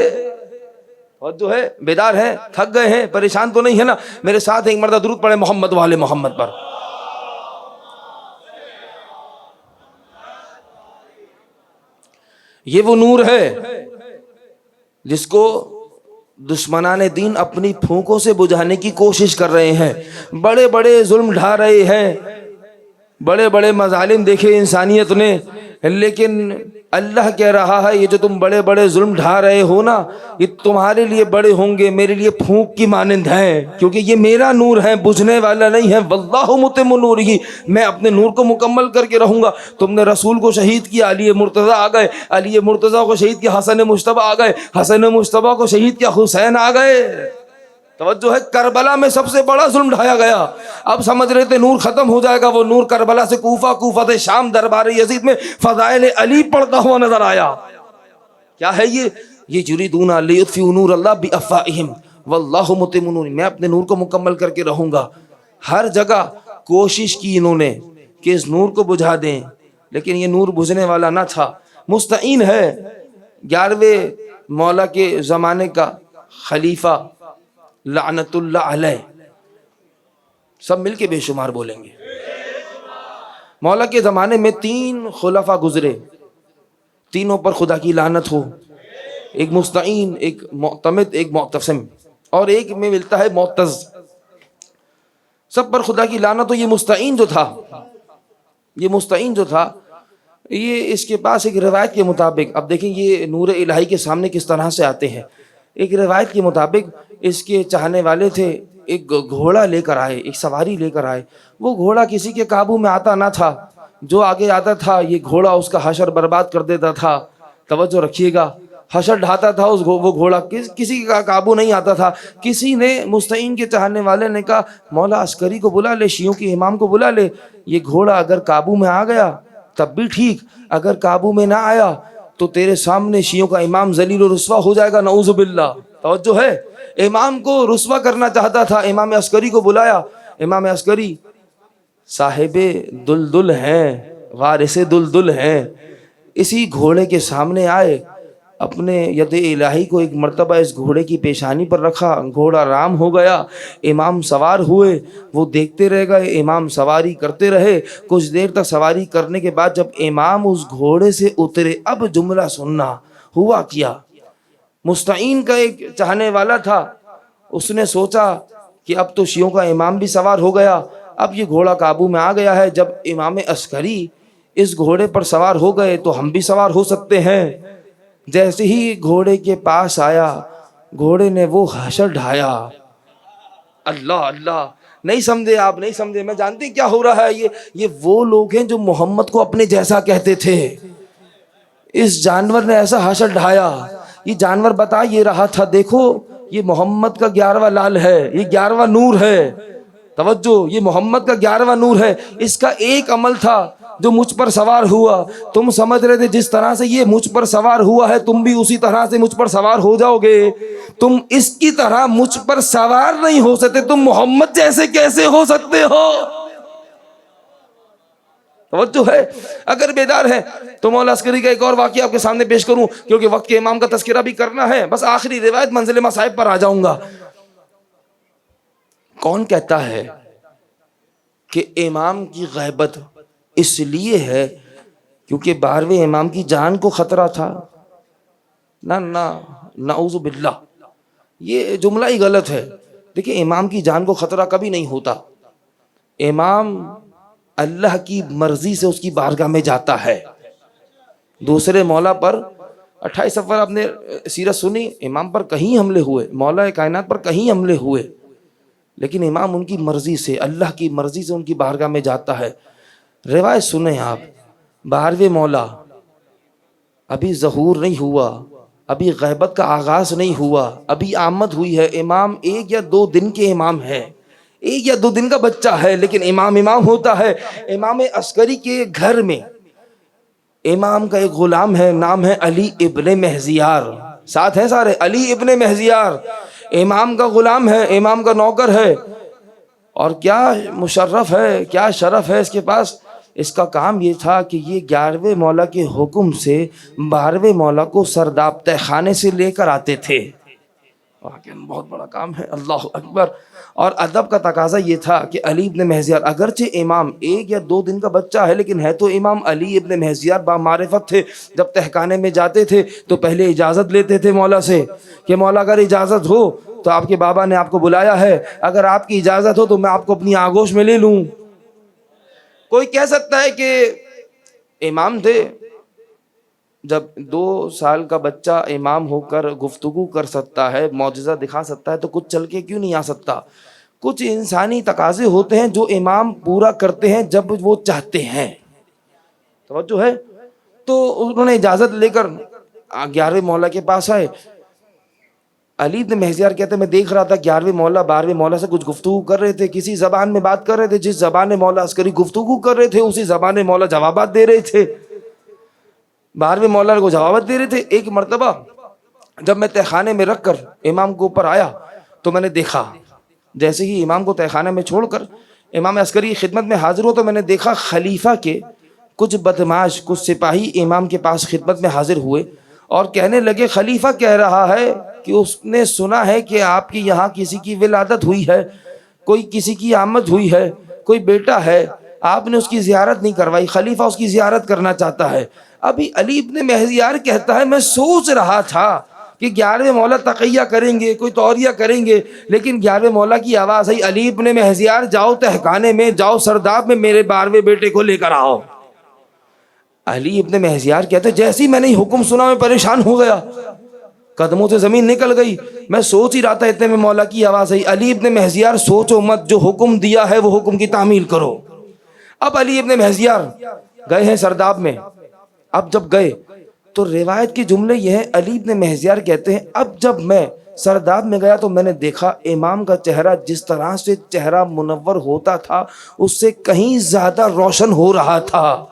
اور جو ہے بیدار ہیں، تھک گئے ہیں، پریشان تو نہیں ہے نا؟ میرے ساتھ ایک مرتبہ درود پڑھے محمد والے محمد پر۔ یہ وہ نور ہے جس کو دشمنان دین اپنی پھونکوں سے بجھانے کی کوشش کر رہے ہیں، بڑے بڑے ظلم ڈھا رہے ہیں، بڑے بڑے مظالم دیکھے انسانیت نے، لیکن اللہ کہہ رہا ہے یہ جو تم بڑے بڑے ظلم ڈھا رہے ہو نا، یہ تمہارے لیے بڑے ہوں گے، میرے لیے پھونک کی مانند ہیں، کیونکہ یہ میرا نور ہے، بجھنے والا نہیں ہے۔ واللہ متم نورہ، میں اپنے نور کو مکمل کر کے رہوں گا۔ تم نے رسول کو شہید کیا، علی مرتضیٰ آ گئے، علی مرتضیٰ کو شہید کیا، حسن مجتبیٰ آ گئے، حسن مجتبیٰ کو شہید کیا، حسین آ گئے۔ توجہ ہے؟ کربلا میں سب سے بڑا ظلم ڈھایا گیا، اب سمجھ رہے تھے نور ختم ہو جائے گا، وہ نور کربلا سے کوفہ، کوفہ سے شام، دربار یزید میں فضائل علی پڑھتا ہوا نظر آیا۔ کیا ہے یہ یریدون لیطفئوا نور اللہ بافواہہم واللہ متم نورہ، میں اپنے نور کو مکمل کر کے رہوں گا۔ ہر جگہ کوشش کی انہوں نے کہ اس نور کو بجھا دیں، لیکن یہ نور بجھنے والا نہ تھا۔ مستعین ہے 11ویں مولا کے زمانے کا خلیفہ لعنت اللہ علیہ، سب مل کے بے شمار بولیں گے۔ مولا کے زمانے میں 3 خلفاء گزرے، تینوں پر خدا کی لعنت ہو، ایک مستعین، ایک معتمد، ایک معتصم، اور ایک میں ملتا ہے معتز۔ سب پر خدا کی لعنت ہو۔ یہ مستعین جو تھا، یہ مستعین جو تھا، یہ اس کے پاس ایک روایت کے مطابق، اب دیکھیں یہ نور الہی کے سامنے کس طرح سے آتے ہیں۔ ایک روایت کے مطابق اس کے چاہنے والے تھے، ایک گھوڑا لے کر آئے، ایک سواری لے کر آئے۔ وہ گھوڑا کسی کے قابو میں آتا نہ تھا، جو آگے آتا تھا یہ گھوڑا اس کا حشر برباد کر دیتا تھا۔ توجہ رکھیے گا، حشر ڈھاتا تھا وہ گھوڑا، کسی کا قابو نہیں آتا تھا۔ کسی نے مستعین کے چاہنے والے نے کہا مولا عسکری کو بلا لے، شیعوں کے امام کو بلا لے، یہ گھوڑا اگر قابو میں آ گیا تب بھی ٹھیک، اگر قابو میں نہ آیا تو تیرے سامنے شیعوں کا امام ذلیل و رسوا ہو جائے گا، نعوذ باللہ۔ توجہ ہے؟ امام کو رسوا کرنا چاہتا تھا، امام عسکری کو بلایا۔ امام عسکری صاحب دلدل ہیں، وارث دلدل ہیں، اسی گھوڑے کے سامنے آئے، اپنے ید الہی کو ایک مرتبہ اس گھوڑے کی پیشانی پر رکھا، گھوڑا رام ہو گیا، امام سوار ہوئے، وہ دیکھتے رہ گئے، امام سواری کرتے رہے۔ کچھ دیر تک سواری کرنے کے بعد جب امام اس گھوڑے سے اترے، اب جملہ سننا ہوا کیا۔ مستعین کا ایک چاہنے والا تھا، اس نے سوچا کہ اب تو شیعوں کا امام بھی سوار ہو گیا، اب یہ گھوڑا قابو میں آ گیا ہے، جب امام عسکری اس گھوڑے پر سوار ہو گئے تو ہم بھی سوار ہو سکتے ہیں۔ جیسے ہی گھوڑے کے پاس آیا، گھوڑے نے وہ حشر ڈھایا۔ اللہ اللہ، نہیں سمجھے آپ، نہیں سمجھے، میں جانتی کیا ہو رہا ہے۔ یہ وہ لوگ ہیں جو محمد کو اپنے جیسا کہتے تھے۔ اس جانور نے ایسا حشر ڈھایا، یہ جانور بتا یہ رہا تھا دیکھو یہ محمد کا 11واں لال ہے، یہ 11واں نور ہے۔ توجہ، یہ محمد کا 11واں نور ہے۔ اس کا ایک عمل تھا جو مجھ پر سوار ہوا، تم سمجھ رہے تھے جس طرح سے یہ مجھ پر سوار ہوا ہے تم بھی اسی طرح سے مجھ پر سوار ہو جاؤ گے۔ تم اس کی طرح مجھ پر سوار نہیں ہو سکتے، تم محمد جیسے کیسے ہو سکتے ہو؟ توجہ ہے؟ اگر بیدار ہے تو مولا عسکری کا ایک اور واقعہ آپ کے سامنے پیش کروں، کیونکہ وقت کے امام کا تذکرہ بھی کرنا ہے، بس آخری روایت منزل مصائب پر آ جاؤں گا۔ کون کہتا ہے کہ امام کی غیبت اس لیے ہے کیونکہ 12ویں امام کی جان کو خطرہ تھا؟ نہ، نعوذ باللہ، یہ جملہ ہی غلط ہے۔ دیکھیں، امام کی جان کو خطرہ کبھی نہیں ہوتا۔ امام اللہ کی مرضی سے اس کی بارگاہ میں جاتا ہے۔ دوسرے مولا پر 28 سفر آپ نے سیرت سنی، امام پر کہیں حملے ہوئے، مولا کائنات پر کہیں حملے ہوئے، لیکن امام ان کی مرضی سے، اللہ کی مرضی سے ان کی بارگاہ میں جاتا ہے۔ روایت سنیں آپ، 12ویں مولا ابھی ظہور نہیں ہوا، ابھی غیبت کا آغاز نہیں ہوا، ابھی آمد ہوئی ہے، امام 1 یا 2 دن کے امام ہے، 1 یا 2 دن کا بچہ ہے، لیکن امام ہوتا ہے۔ امام عسکری کے گھر میں امام کا ایک غلام ہے، نام ہے علی ابن مہزیار، ساتھ ہیں سارے، علی ابن مہزیار امام کا غلام ہے، امام کا نوکر ہے، اور کیا مشرف ہے، کیا شرف ہے اس کے پاس۔ اس کا کام یہ تھا کہ یہ 11ویں مولا کے حکم سے 12ویں مولا کو سرداب تہ خانے سے لے کر آتے تھے۔ بہت بڑا کام ہے، اللہ اکبر۔ اور ادب کا تقاضا یہ تھا کہ علی ابن مہزیار اگرچہ امام 1 یا 2 دن کا بچہ ہے، لیکن ہے تو امام علی ابن مہزیار بامعرفت تھے۔ جب تہخانے میں جاتے تھے تو پہلے اجازت لیتے تھے مولا سے کہ مولا اگر اجازت ہو تو آپ کے بابا نے آپ کو بلایا ہے، اگر آپ کی اجازت ہو تو میں آپ کو اپنی آغوش میں لے لوں۔ کوئی کہہ سکتا ہے کہ امام تھے، جب 2 سال کا بچہ امام ہو کر گفتگو کر سکتا ہے، معجزہ دکھا سکتا ہے، تو کچھ چل کے کیوں نہیں آ سکتا؟ کچھ انسانی تقاضے ہوتے ہیں جو امام پورا کرتے ہیں جب وہ چاہتے ہیں، توجہ ہے؟ تو انہوں نے اجازت لے کر 11ویں مولا کے پاس آئے۔ علی بن مہزیار کہتے ہیں میں دیکھ رہا تھا 11ویں مولا 12ویں مولا سے کچھ گفتگو کر رہے تھے، کسی زبان میں بات کر رہے تھے، جس زبان میں مولا عسکری گفتگو کر رہے تھے اسی زبان میں مولا جوابات دے رہے تھے، 12ویں مولا کو جوابات دے رہے تھے۔ ایک مرتبہ جب میں تہخانے میں رکھ کر امام کو اوپر آیا تو میں نے دیکھا، جیسے ہی امام کو تہخانے میں چھوڑ کر امام عسکری کی خدمت میں حاضر ہو تو میں نے دیکھا خلیفہ کے کچھ بدمعاش، کچھ سپاہی امام کے پاس خدمت میں حاضر ہوئے اور کہنے لگے، خلیفہ کہہ رہا ہے کہ اس نے سنا ہے کہ آپ کی یہاں کسی کی ولادت ہوئی ہے، کوئی کسی کی آمد ہوئی ہے، کوئی بیٹا ہے، آپ نے اس کی زیارت نہیں کروائی، خلیفہ اس کی زیارت کرنا چاہتا ہے۔ ابھی علی ابن مہزیار کہتا ہے میں سوچ رہا تھا کہ 11ویں مولا تقیہ کریں گے، کوئی توریہ کریں گے، لیکن 11ویں مولا کی آواز آئی، علی ابن مہزیار جاؤ تہخانے میں، جاؤ سرداب میں میرے 12ویں بیٹے کو لے کر آؤ۔ علی ابن مہزیار کہتے جیسے ہی میں نے حکم سنا میں پریشان ہو گیا، قدموں سے زمین نکل گئی، میں سوچ ہی رہا تھا، اتنے میں مولا کی آواز آئی، علی ابن مہزیار سوچو مت، جو حکم دیا ہے وہ حکم کی تعمیل کرو۔ اب علی ابن مہزیار گئے ہیں سرداب میں، اب جب گئے تو روایت کے جملے یہ ہیں، علی ابن مہزیار کہتے ہیں اب جب میں سرداب میں گیا تو میں نے دیکھا امام کا چہرہ جس طرح سے چہرہ منور ہوتا تھا اس سے کہیں زیادہ روشن ہو رہا تھا۔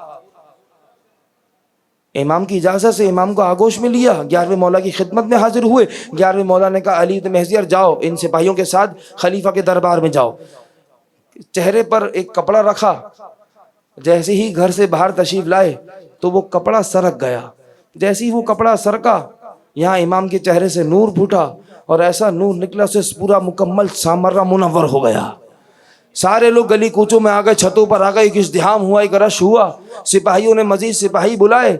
امام کی اجازت سے امام کو آغوش میں لیا، 11ویں مولا کی خدمت میں حاضر ہوئے۔ 11ویں مولا نے کہا علی بن مہزیار جاؤ ان سپاہیوں کے ساتھ خلیفہ کے دربار میں جاؤ۔ چہرے پر ایک کپڑا رکھا، جیسے ہی گھر سے باہر تشریف لائے تو وہ کپڑا سرک گیا، جیسے ہی وہ کپڑا سرکا یہاں امام کے چہرے سے نور پھوٹا اور ایسا نور نکلا سے پورا مکمل سامرہ منور ہو گیا۔ سارے لوگ گلی کوچوں میں آ گئے، چھتوں پر آ گئے، ایک ازدحام ہوا، ایک رش ہوا، سپاہیوں نے مزید سپاہی بلائے،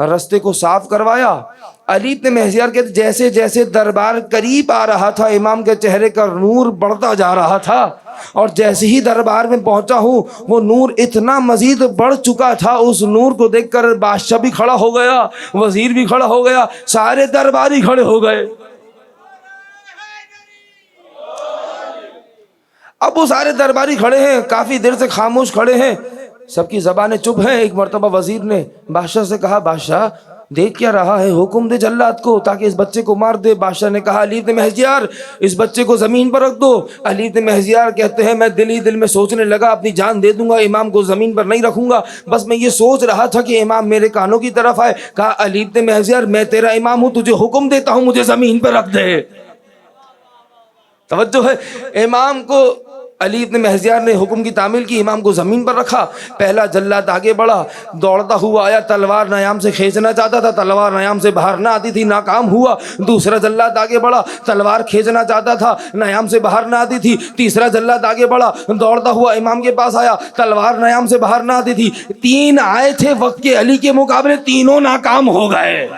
رستے کو صاف کروایا۔ علی بن مہزیار کہتے جیسے جیسے دربار قریب آ رہا تھا امام کے چہرے کا نور بڑھتا جا رہا تھا، اور جیسے ہی دربار میں پہنچا ہوں وہ نور اتنا مزید بڑھ چکا تھا، اس نور کو دیکھ کر بادشاہ بھی کھڑا ہو گیا، وزیر بھی کھڑا ہو گیا، سارے درباری کھڑے ہو گئے۔ اب وہ سارے درباری کھڑے ہیں، کافی دیر سے خاموش کھڑے ہیں، سب کی زبانیں چپ ہیں۔ ایک مرتبہ وزیر نے بادشاہ سے کہا بادشاہ دیکھ کیا رہا ہے، حکم دے جلاد کو تاکہ اس بچے کو مار دے۔ بادشاہ نے کہا علی بن مہزیار اس بچے کو زمین پر رکھ دو۔ علی بن مہزیار کہتے ہیں میں دل ہی دل میں سوچنے لگا اپنی جان دے دوں گا، امام کو زمین پر نہیں رکھوں گا، بس میں یہ سوچ رہا تھا کہ امام میرے کانوں کی طرف آئے۔ کہا علی بن مہزیار میں تیرا امام ہوں، تجھے حکم دیتا ہوں مجھے زمین پر رکھ دے۔ توجہ ہے، امام کو علی ابن مہزیار نے حکم کی تعمیل کی، امام کو زمین پر رکھا، پہلا جلاد آگے بڑھا، دوڑتا ہوا آیا، تلوار نیام سے کھینچنا چاہتا تھا، تلوار نیام سے باہر نہ آتی تھی، ناکام ہوا۔ دوسرا جلاد آگے بڑھا، تلوار کھینچنا چاہتا تھا، نیام سے باہر نہ آتی تھی۔ تیسرا جلاد آگے بڑھا، دوڑتا ہوا امام کے پاس آیا، تلوار نیام سے باہر نہ آتی تھی۔ 3 آئے تھے وقت کے علی کے مقابلے، تینوں ناکام ہو گئے۔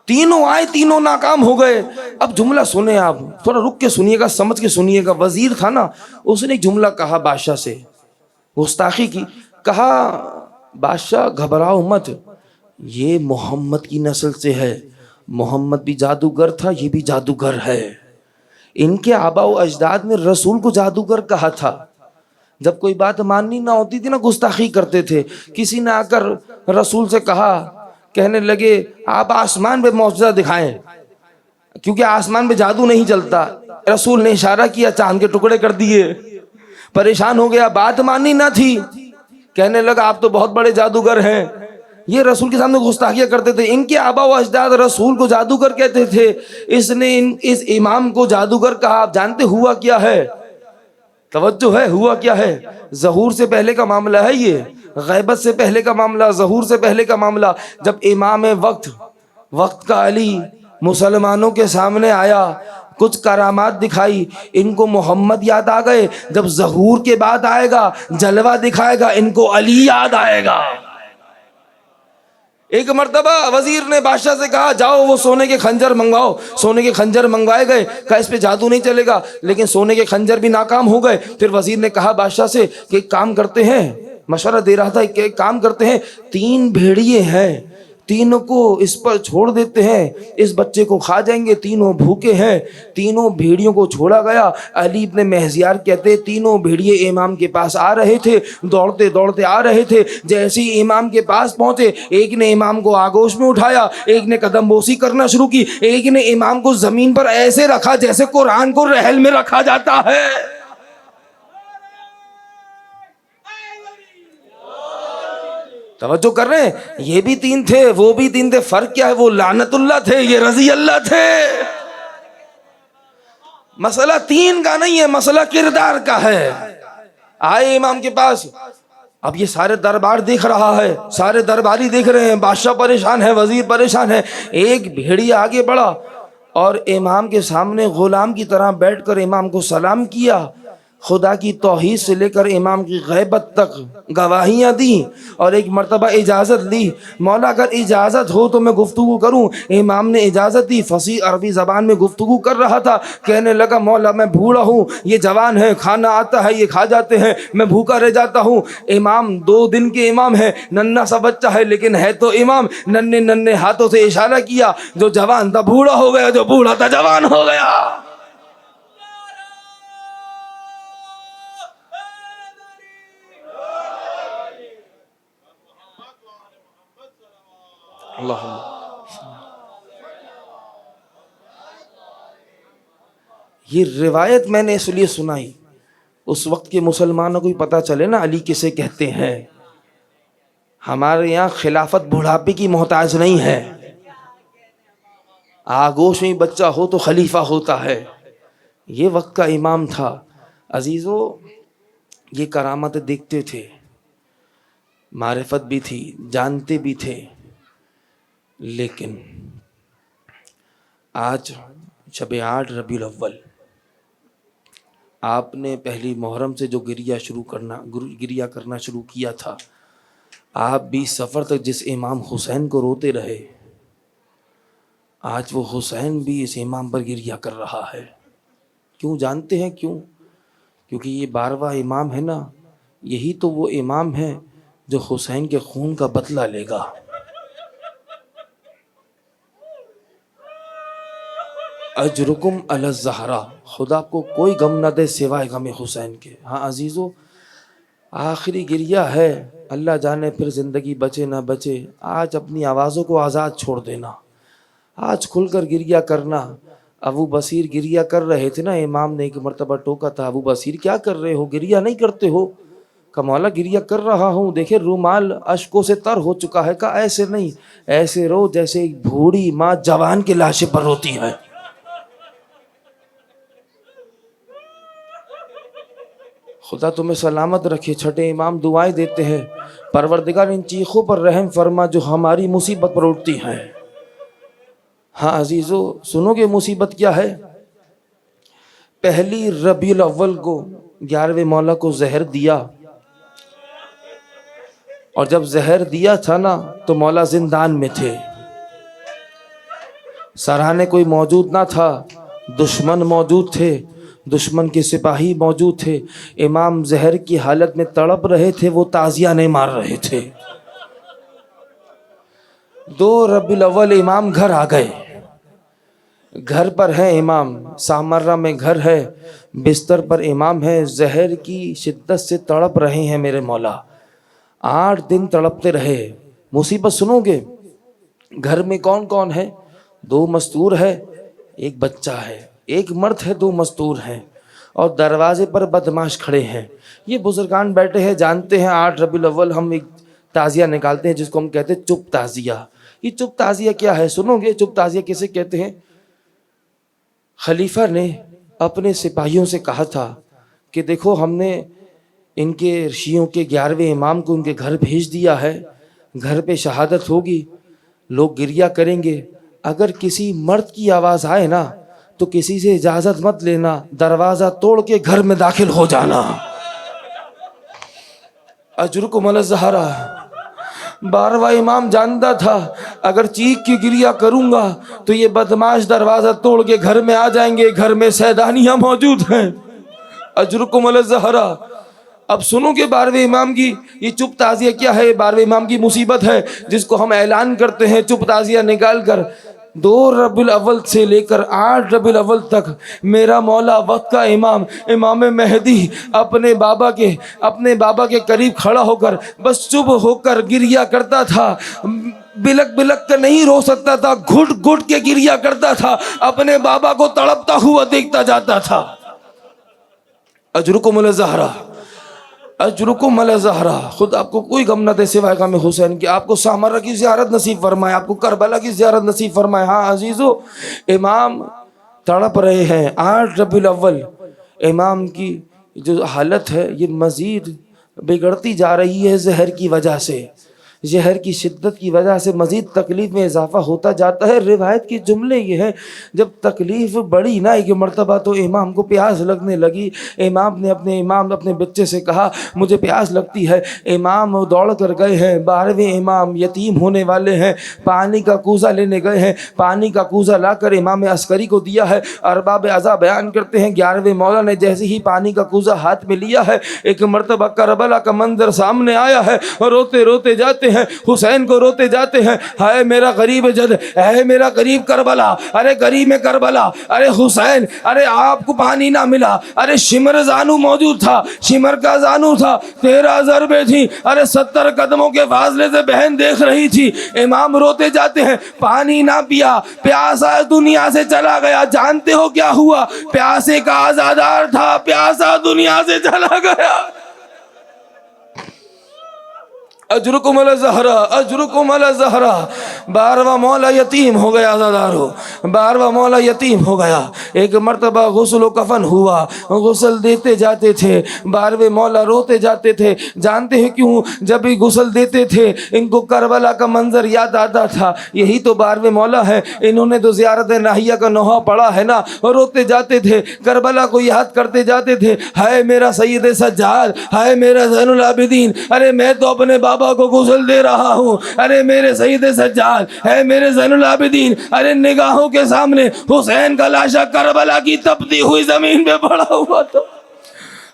تینوں آئے، تینوں ناکام ہو گئے۔ اب جملہ سنیں، آپ تھوڑا رک کے سنیے گا، سمجھ کے سنیے گا۔ وزیر تھا نا، اس نے ایک جملہ کہا بادشاہ سے، گستاخی کی، کہا بادشاہ گھبراؤ مت، یہ محمد کی نسل سے ہے، محمد بھی جادوگر تھا، یہ بھی جادوگر ہے۔ ان کے آباء و اجداد نے رسول کو جادوگر کہا تھا۔ جب کوئی بات ماننی نہ ہوتی تھی نا، گستاخی کرتے تھے۔ کسی نے آ کر رسول سے کہا، کہنے لگے آپ آسمان پہ معجزہ دکھائیں، کیونکہ آسمان پہ جادو نہیں چلتا۔ رسول نے اشارہ کیا، چاند کے ٹکڑے کر دیے۔ پریشان ہو گیا، بات ماننی نہ تھی، کہنے لگا آپ تو بہت بڑے جادوگر ہیں۔ یہ رسول کے سامنے گستاخیاں کرتے تھے۔ ان کے آباء و اجداد رسول کو جادوگر کہتے تھے، اس نے اس امام کو جادوگر کہا۔ آپ جانتے ہوا کیا ہے؟ توجہ ہے، ہوا کیا ہے؟ ظہور سے پہلے کا معاملہ ہے، یہ غیبت سے پہلے کا معاملہ، ظہور سے پہلے کا معاملہ۔ جب امام وقت کا علی مسلمانوں کے سامنے آیا، کچھ کرامات دکھائی، ان کو محمد یاد آ گئے۔ جب ظہور کے بعد آئے گا، جلوہ دکھائے گا، ان کو علی یاد آئے گا۔ ایک مرتبہ وزیر نے بادشاہ سے کہا، جاؤ وہ سونے کے خنجر منگواؤ۔ سونے کے خنجر منگوائے گئے، کہا اس پہ جادو نہیں چلے گا، لیکن سونے کے خنجر بھی ناکام ہو گئے۔ پھر وزیر نے کہا بادشاہ سے کہ ایک کام کرتے ہیں، مشورہ دے رہا تھا کہ ایک کام کرتے ہیں، 3 بھیڑیے ہیں، تینوں کو اس پر چھوڑ دیتے ہیں، اس بچے کو کھا جائیں گے، تینوں بھوکے ہیں۔ تینوں بھیڑیوں کو چھوڑا گیا۔ علی ابن مہزیار کہتے تینوں بھیڑیے امام کے پاس آ رہے تھے، دوڑتے دوڑتے آ رہے تھے۔ جیسے ہی امام کے پاس پہنچے، ایک نے امام کو آگوش میں اٹھایا، ایک نے قدم بوسی کرنا شروع کی، ایک نے امام کو زمین پر ایسے رکھا جیسے قرآن کو رحل میں رکھا جاتا ہے۔ توجہ کر رہے ہیں؟ یہ بھی 3 تھے، وہ بھی 3 تھے، فرق کیا ہے؟ وہ لعنت اللہ تھے، یہ رضی اللہ تھے۔ مسئلہ 3 کا نہیں ہے، مسئلہ کردار کا ہے۔ آئے امام کے پاس، اب یہ سارے دربار دیکھ رہا ہے، سارے درباری دیکھ رہے ہیں، بادشاہ پریشان ہے، وزیر پریشان ہے۔ ایک بھیڑیا آگے بڑھا اور امام کے سامنے غلام کی طرح بیٹھ کر امام کو سلام کیا، خدا کی توحید سے لے کر امام کی غیبت تک گواہیاں دیں، اور ایک مرتبہ اجازت لی، مولا اگر اجازت ہو تو میں گفتگو کروں۔ امام نے اجازت دی، فصیح عربی زبان میں گفتگو کر رہا تھا۔ کہنے لگا مولا میں بھوڑا ہوں، یہ جوان ہے، کھانا آتا ہے، یہ کھا جاتے ہیں، میں بھوکا رہ جاتا ہوں۔ امام 2 دن کے امام ہے، ننھا سا بچہ ہے لیکن ہے تو امام۔ ننھے ننھے ہاتھوں سے اشارہ کیا، جو جوان تھا بوڑھا ہو گیا، جو بوڑھا تھا جوان ہو گیا۔ یہ روایت میں نے اس لیے سنائی، اس وقت کے مسلمانوں کو بھی پتہ چلے نا علی کسے کہتے ہیں۔ ہمارے یہاں خلافت بڑھاپے کی محتاج نہیں ہے، آگوش میں بچہ ہو تو خلیفہ ہوتا ہے۔ یہ وقت کا امام تھا۔ عزیزو، یہ کرامت دیکھتے تھے، معرفت بھی تھی، جانتے بھی تھے، لیکن آج شب 8 ربیع الاول، آپ نے پہلی محرم سے جو گریہ کرنا شروع کیا تھا، آپ 20 صفر تک جس امام حسین کو روتے رہے، آج وہ حسین بھی اس امام پر گریہ کر رہا ہے۔ کیوں جانتے ہیں کیوں؟ کیونکہ یہ 12واں امام ہے نا، یہی تو وہ امام ہے جو حسین کے خون کا بدلہ لے گا۔ اجرکم علی الزہرا، خدا آپ کو کوئی غم نہ دے سوائے غم حسین کے۔ ہاں عزیزو، آخری گریہ ہے، اللہ جانے پھر زندگی بچے نہ بچے۔ آج اپنی آوازوں کو آزاد چھوڑ دینا، آج کھل کر گریہ کرنا۔ ابو بصیر گریہ کر رہے تھے نا، امام نے ایک مرتبہ ٹوکا تھا، ابو بصیر کیا کر رہے ہو، گریہ نہیں کرتے ہو؟ کہ مولا گریہ کر رہا ہوں، دیکھے رومال اشکوں سے تر ہو چکا ہے۔ کہا ایسے نہیں، ایسے رو جیسے ایک بوڑھی ماں جوان کے لاشے پر روتی ہے۔ خدا تمہیں سلامت رکھے۔ چھٹے امام دعائیں دیتے ہیں، پروردگار ان چیخوں پر رحم فرما جو ہماری مصیبت پر اٹھتی ہیں۔ ہاں عزیزو، سنو گے مصیبت کیا ہے؟ پہلی ربیع الاول کو 11ویں مولا کو زہر دیا، اور جب زہر دیا تھا نا تو مولا زندان میں تھے، سراہنے کوئی موجود نہ تھا، دشمن موجود تھے، دشمن کے سپاہی موجود تھے۔ امام زہر کی حالت میں تڑپ رہے تھے، وہ تعزیہ نہیں مار رہے تھے۔ 2 ربیع الاول امام گھر آ گئے، گھر پر ہے امام، سامرہ میں گھر ہے، بستر پر امام ہے، زہر کی شدت سے تڑپ رہے ہیں میرے مولا۔ 8 دن تڑپتے رہے۔ مصیبت سنو گے، گھر میں کون کون ہے؟ 2 مستور ہے، ایک بچہ ہے، ایک مرد ہے، 2 مستور ہیں، اور دروازے پر بدماش کھڑے ہیں۔ یہ بزرگان بیٹھے ہیں، جانتے ہیں 8 ربیع الاول ہم ایک تعزیہ نکالتے ہیں جس کو ہم کہتے ہیں چپ تعزیہ۔ یہ چپ تعزیہ کیا ہے سنو گے؟ چپ تعزیہ کسے کہتے ہیں؟ خلیفہ نے اپنے سپاہیوں سے کہا تھا کہ دیکھو ہم نے ان کے شیعوں کے 11ویں امام کو ان کے گھر بھیج دیا ہے، گھر پہ شہادت ہوگی، لوگ گریہ کریں گے، اگر کسی مرد کی آواز آئے نا تو کسی سے اجازت مت لینا، دروازہ توڑ کے گھر میں داخل ہو جانا۔ اجرکم علی الزہرا۔ 12واں امام جانتا تھا اگر چیخ کی گریہ کروں گا تو یہ بدماش دروازہ توڑ کے گھر میں آ جائیں گے، گھر میں سیدانیاں موجود ہیں۔ اجرکم علی الزہرا۔ اب سنو کہ 12ویں امام کی یہ چپ تعزیہ کیا ہے؟ 12ویں امام کی مصیبت ہے جس کو ہم اعلان کرتے ہیں چپ تعزیہ نکال کر۔ 2 ربیع الاول سے لے کر 8 ربیع الاول تک میرا مولا وقت کا امام، امام مہدی اپنے بابا کے قریب کھڑا ہو کر بس چپ ہو کر گریہ کرتا تھا، بلک بلک کر نہیں رو سکتا تھا، گھٹ گھٹ کے گریہ کرتا تھا، اپنے بابا کو تڑپتا ہوا دیکھتا جاتا تھا۔ اجرکم علی الزہرا، اجرکم علی الزہرا۔ خود آپ کو کوئی غم نہ دے سوائے غم حسین کی، آپ کو سامرہ کی زیارت نصیب فرمائے، آپ کو کربلا کی زیارت نصیب فرمائے۔ ہاں عزیزو، امام تڑپ رہے ہیں۔ 8 ربیع الاول امام کی جو حالت ہے یہ مزید بگڑتی جا رہی ہے زہر کی وجہ سے، زہر کی شدت کی وجہ سے مزید تکلیف میں اضافہ ہوتا جاتا ہے۔ روایت کے جملے یہ ہیں جب تکلیف بڑھی نا ایک مرتبہ تو امام کو پیاس لگنے لگی، امام نے اپنے بچے سے کہا مجھے پیاس لگتی ہے۔ امام دوڑ کر گئے ہیں، 12ویں امام یتیم ہونے والے ہیں، پانی کا کوزہ لینے گئے ہیں، پانی کا کوزہ لا کر امام عسکری کو دیا ہے۔ ارباب ازا بیان کرتے ہیں 11ویں مولا نے جیسے ہی پانی کا کوزہ ہاتھ میں لیا ہے ایک مرتبہ کربلا کا منظر سامنے آیا ہے، روتے روتے جاتے ہیں، حسین کو روتے جاتے ہیں، ہائے میرا غریب جد، اے میرا غریب کربلا، ارے غریب کربلا، ارے حسین، ارے آپ کو پانی نہ ملا، ارے شمر زانو موجود تھا، شمر کا زانو تھا، 13 ضربیں تھیں، ارے 70 قدموں کے فاصلے سے بہن دیکھ رہی تھی۔ امام روتے جاتے ہیں، پانی نہ پیا، پیاسا دنیا سے چلا گیا۔ جانتے ہو کیا ہوا؟ پیاسے کا آزادار تھا، پیاسا دنیا سے چلا گیا۔ اجرکم علی الزہرا، اجرکم علی الزہرا۔ 12واں مولا یتیم ہو گیا، عزادارو، 12واں مولا یتیم ہو گیا۔ ایک مرتبہ غسل و کفن ہوا، غسل دیتے جاتے تھے، 12ویں مولا روتے جاتے تھے۔ جانتے ہیں کیوں؟ جب بھی غسل دیتے تھے ان کو کربلا کا منظر یاد آتا تھا، یہی تو 12ویں مولا ہے، انہوں نے تو زیارت ناہیہ کا نوحہ پڑھا ہے نا، روتے جاتے تھے، کربلا کو یاد کرتے جاتے تھے، ہائے میرا سید سجاد، ہائے میرا زین العابدین، ارے میں تو اپنے بابا کو غسل دے رہا ہوں، ارے میرے سید سجاد، اے میرے زین العابدین، ارے نگاہوں کے سامنے حسین کا لاشا کربلا کی تپتی ہوئی زمین پہ پڑا ہوا تھا۔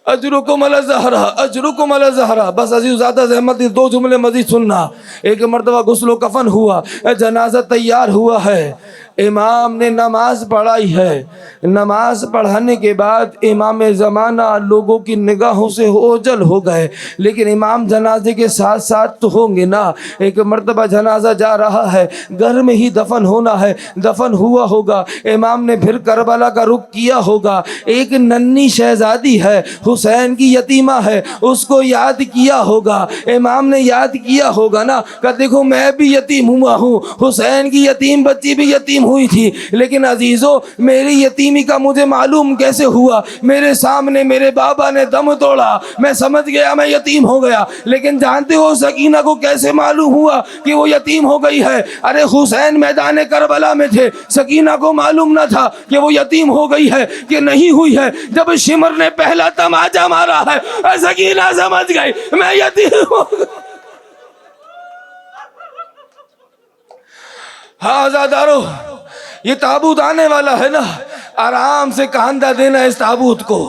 اجرکم علی الزہرا، اجرکم علی الزہرا۔ بس عزیز زیادہ زحمت 2 جملے مزید سننا۔ ایک مرتبہ غسل و کفن ہوا، جنازہ تیار ہوا ہے، امام نے نماز پڑھائی ہے، نماز پڑھانے کے بعد امام زمانہ لوگوں کی نگاہوں سے اوجھل ہو گئے، لیکن امام جنازے کے ساتھ ساتھ تو ہوں گے نا۔ ایک مرتبہ جنازہ جا رہا ہے، گھر میں ہی دفن ہونا ہے، دفن ہوا ہوگا، امام نے پھر کربلا کا رخ کیا ہوگا۔ ایک ننھی شہزادی ہے، حسین کی یتیمہ ہے، اس کو یاد کیا ہوگا، امام نے یاد کیا ہوگا نا کہ دیکھو میں بھی یتیم ہوا ہوں، حسین کی یتیم بچی بھی یتیم ہوئی تھی، لیکن عزیزو میری یتیمی کا مجھے معلوم کیسے ہوا؟ میرے سامنے میرے بابا نے دم توڑا، میں سمجھ گیا میں یتیم ہو گیا، لیکن جانتے ہو سکینہ کو کیسے معلوم ہوا کہ وہ یتیم ہو گئی ہے؟ ارے حسین میدان کربلا میں تھے، سکینہ کو معلوم نہ تھا کہ وہ یتیم ہو گئی ہے کہ نہیں ہوئی ہے۔ جب شمر نے پہلا تماچا مارا ہے، سکینہ سمجھ گئی میں یتیم ہو گئی۔ ہاں عزادارو، یہ تابوت آنے والا ہے نا، آرام سے کاندھا دینا اس تابوت کو،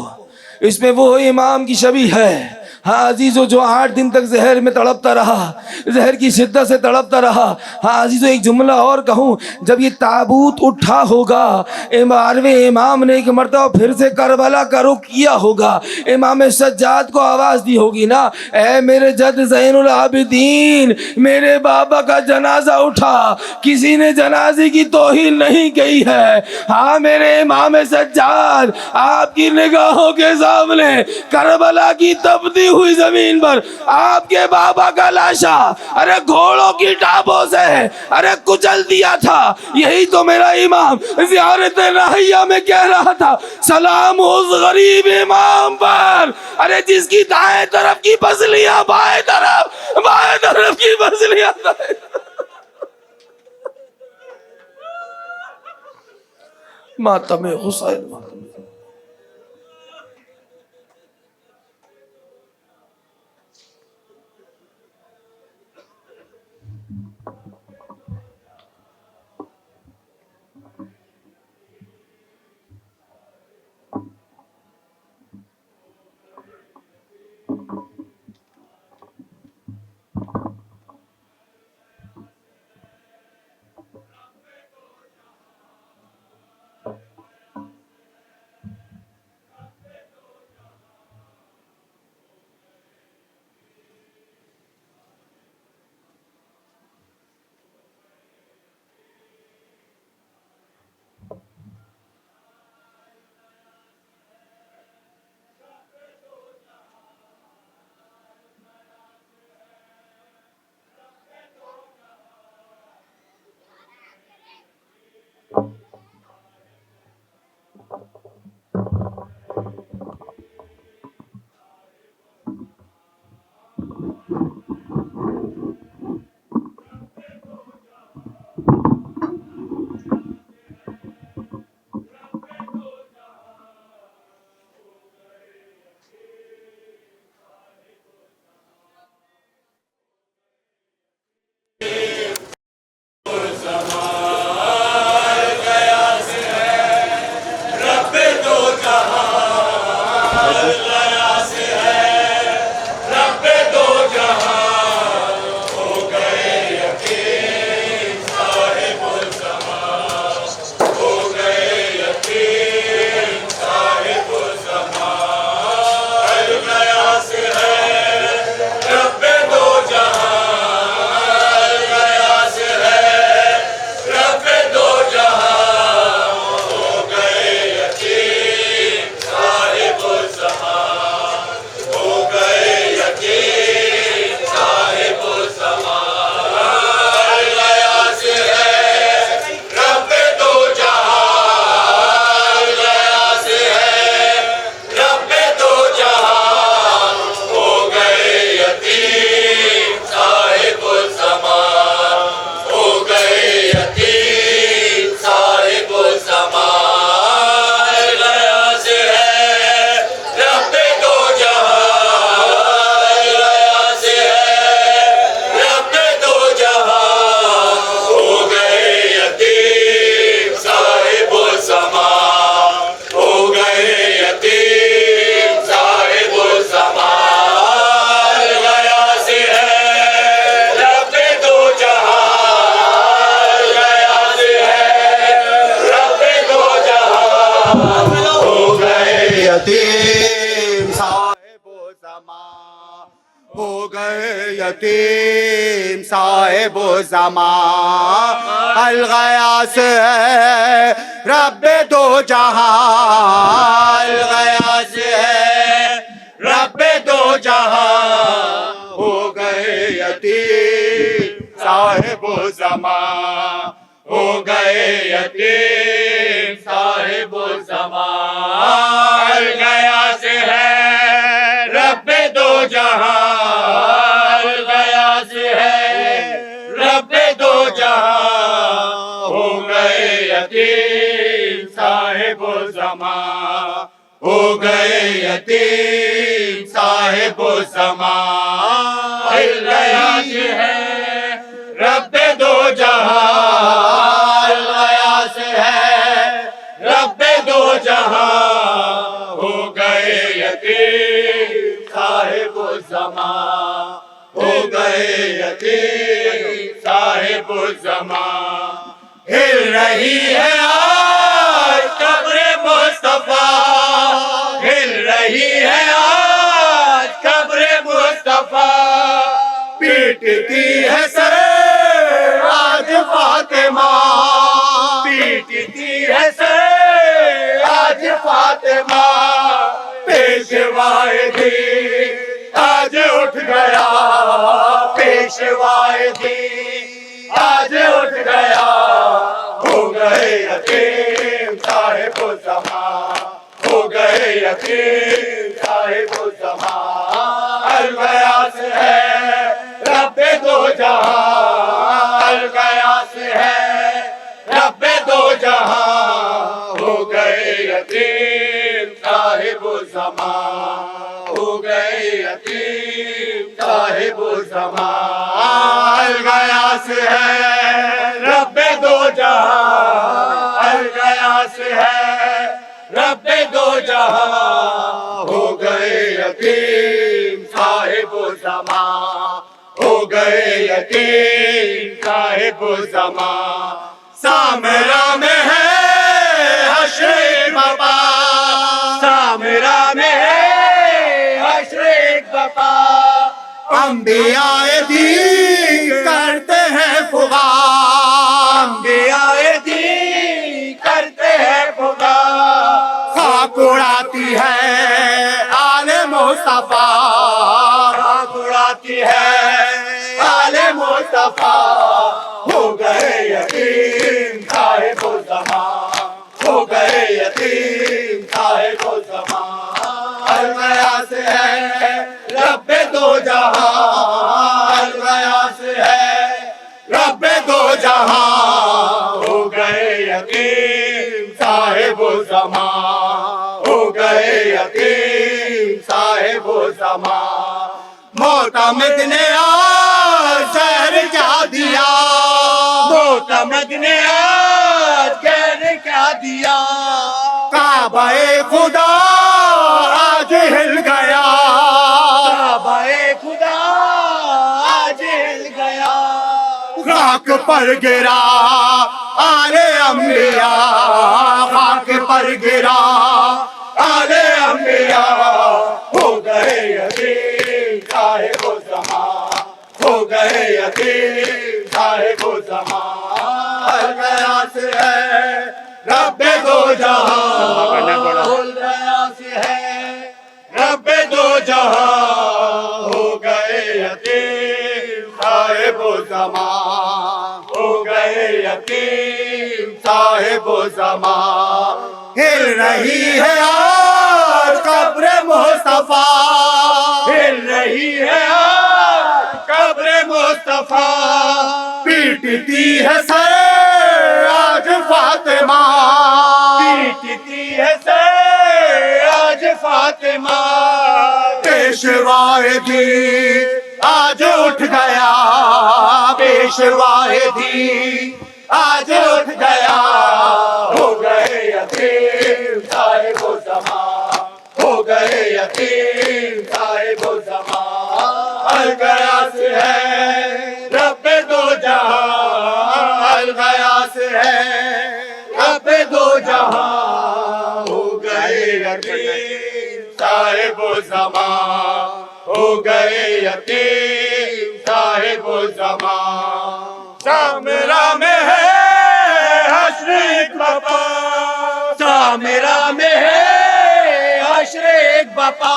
اس میں وہ امام کی شبیہ ہے۔ ہاں عزیزو جو 8 دن تک زہر میں تڑپتا رہا، زہر کی شدت سے تڑپتا رہا۔ ہاں عزیزو ایک جملہ اور کہوں، جب یہ تابوت اٹھا ہوگا، 12ویں امام نے ایک مرتبہ پھر سے کربلا کا رخ کیا ہوگا، امام سجاد کو آواز دی ہوگی نا، اے میرے جد زین العابدین، میرے بابا کا جنازہ اٹھا، کسی نے جنازے کی توہین نہیں کی ہے۔ ہاں میرے امام سجاد، آپ کی نگاہوں کے سامنے کربلا کی تپتی ہوئی زمین پر آپ کے بابا کا لاشا ارے گھوڑوں کی ٹاپوں سے ارے کچل دیا تھا۔ یہی تو میرا امام زیارت نہیہ میں کہہ رہا تھا، سلام اس غریب امام پر ارے جس کی دائیں طرف کی پسلیاں بائیں طرف کی پسلیاں دائیں طرف۔ ماتم حسین۔ ہو گئے یتیم صاحب زمان، الغیاث ہے رب دو جہاں، الغیاث ہے صاحب و زمان ہو گئے یتیم صاحب و زمان الغیاث ہے رب دو جہاں الغیاث ہے رب دو جہاں ہو گئے یتیم صاحب و زمان ہو گئے یتیم صاحب و زمان الغیاث ہے رب دو جہاں الغیاث ہے رب دو جہاں ہو گئے یتیم صاحب و زمان ہو گئے یتیم صاحب و زمان ہل رہی ہے آج قبر مصطفیٰ ہل رہی ہے آج قبر مصطفیٰ پیٹتی ہے سر آج فاطمہ پیٹتی ہے سر آج فاطمہ پیشوائے دین آج اٹھ گیا پیشوائے دین آج اٹھ گیا ہو گئے یتیم صاحب و زمان ہو گئے یتیم صاحب و زمان الغیاث ہے رب دو جہاں الغیاث ہے رب دو جہاں ہو گئے یتیم صاحب و زمان ہو گئے یتیم صاحب و زمان الغیاث ہے رب دو جہاں الغیاث ہے رب دو جہاں ہو گئے یتیم صاحب و زمان ہو گئے یتیم صاحب و زمان سامرا میں ہے حشر بپا سامرا میں ہے حشر بپا انبیاء دین کرتے ہیں فغان انبیاء دین کرتے ہیں فغان خاک اڑاتی ہے آل مصطفیٰ خاک اڑاتی ہے آل مصطفیٰ ہو گئے یتیم صاحب و زمان ہو گئے یتیم صاحب و زمان الغیاث ہے رب دو جہاں الغیاث ہے رب دو جہاں ہو گئے یتیم صاحب و زمان ہو گئے یتیم صاحب و زمان معتمد نے آج زہر کیا دیا معتمد نے آج زہر کیا دیا کعبہ خدا آج ہل گیا کعبہ خدا آج ہل گیا خاک پر گرا آل انبیاء خاک پر گرا آل انبیاء ہو گئے یتیم صاحب و زمان ہو گئے یتیم صاحب و زمان الغیاث ہے رب دو جہاں الغیاث ہے رب دو جہاں ہو گئے یتیم صاحب و زمان ہو گئے یتیم صاحب و زمان ہل رہی ہے آج قبر مصطفیٰ ہل رہی ہے آج قبر مصطفیٰ پیٹتی ہے سر آج فاطمہ پیٹتی ہے سر آج فاطمہ پیشوائے دین آج اٹھ گیا پیشوائے دین آج اٹھ گیا ہو گئے یتیم صاحب و زمان ہو گئے یتیم صاحب و زمان الغیاث ہے رب دو جہاں الغیاث ہے رب دو جہاں ہو گئے یتیم صاحب و زمان ہو گئے یتیم صاحب و زمان سامرا میں ہے حشر بپا سامرا میں ہے حشر بپا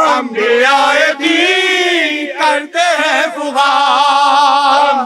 انبیاء دین کرتے ہیں فغان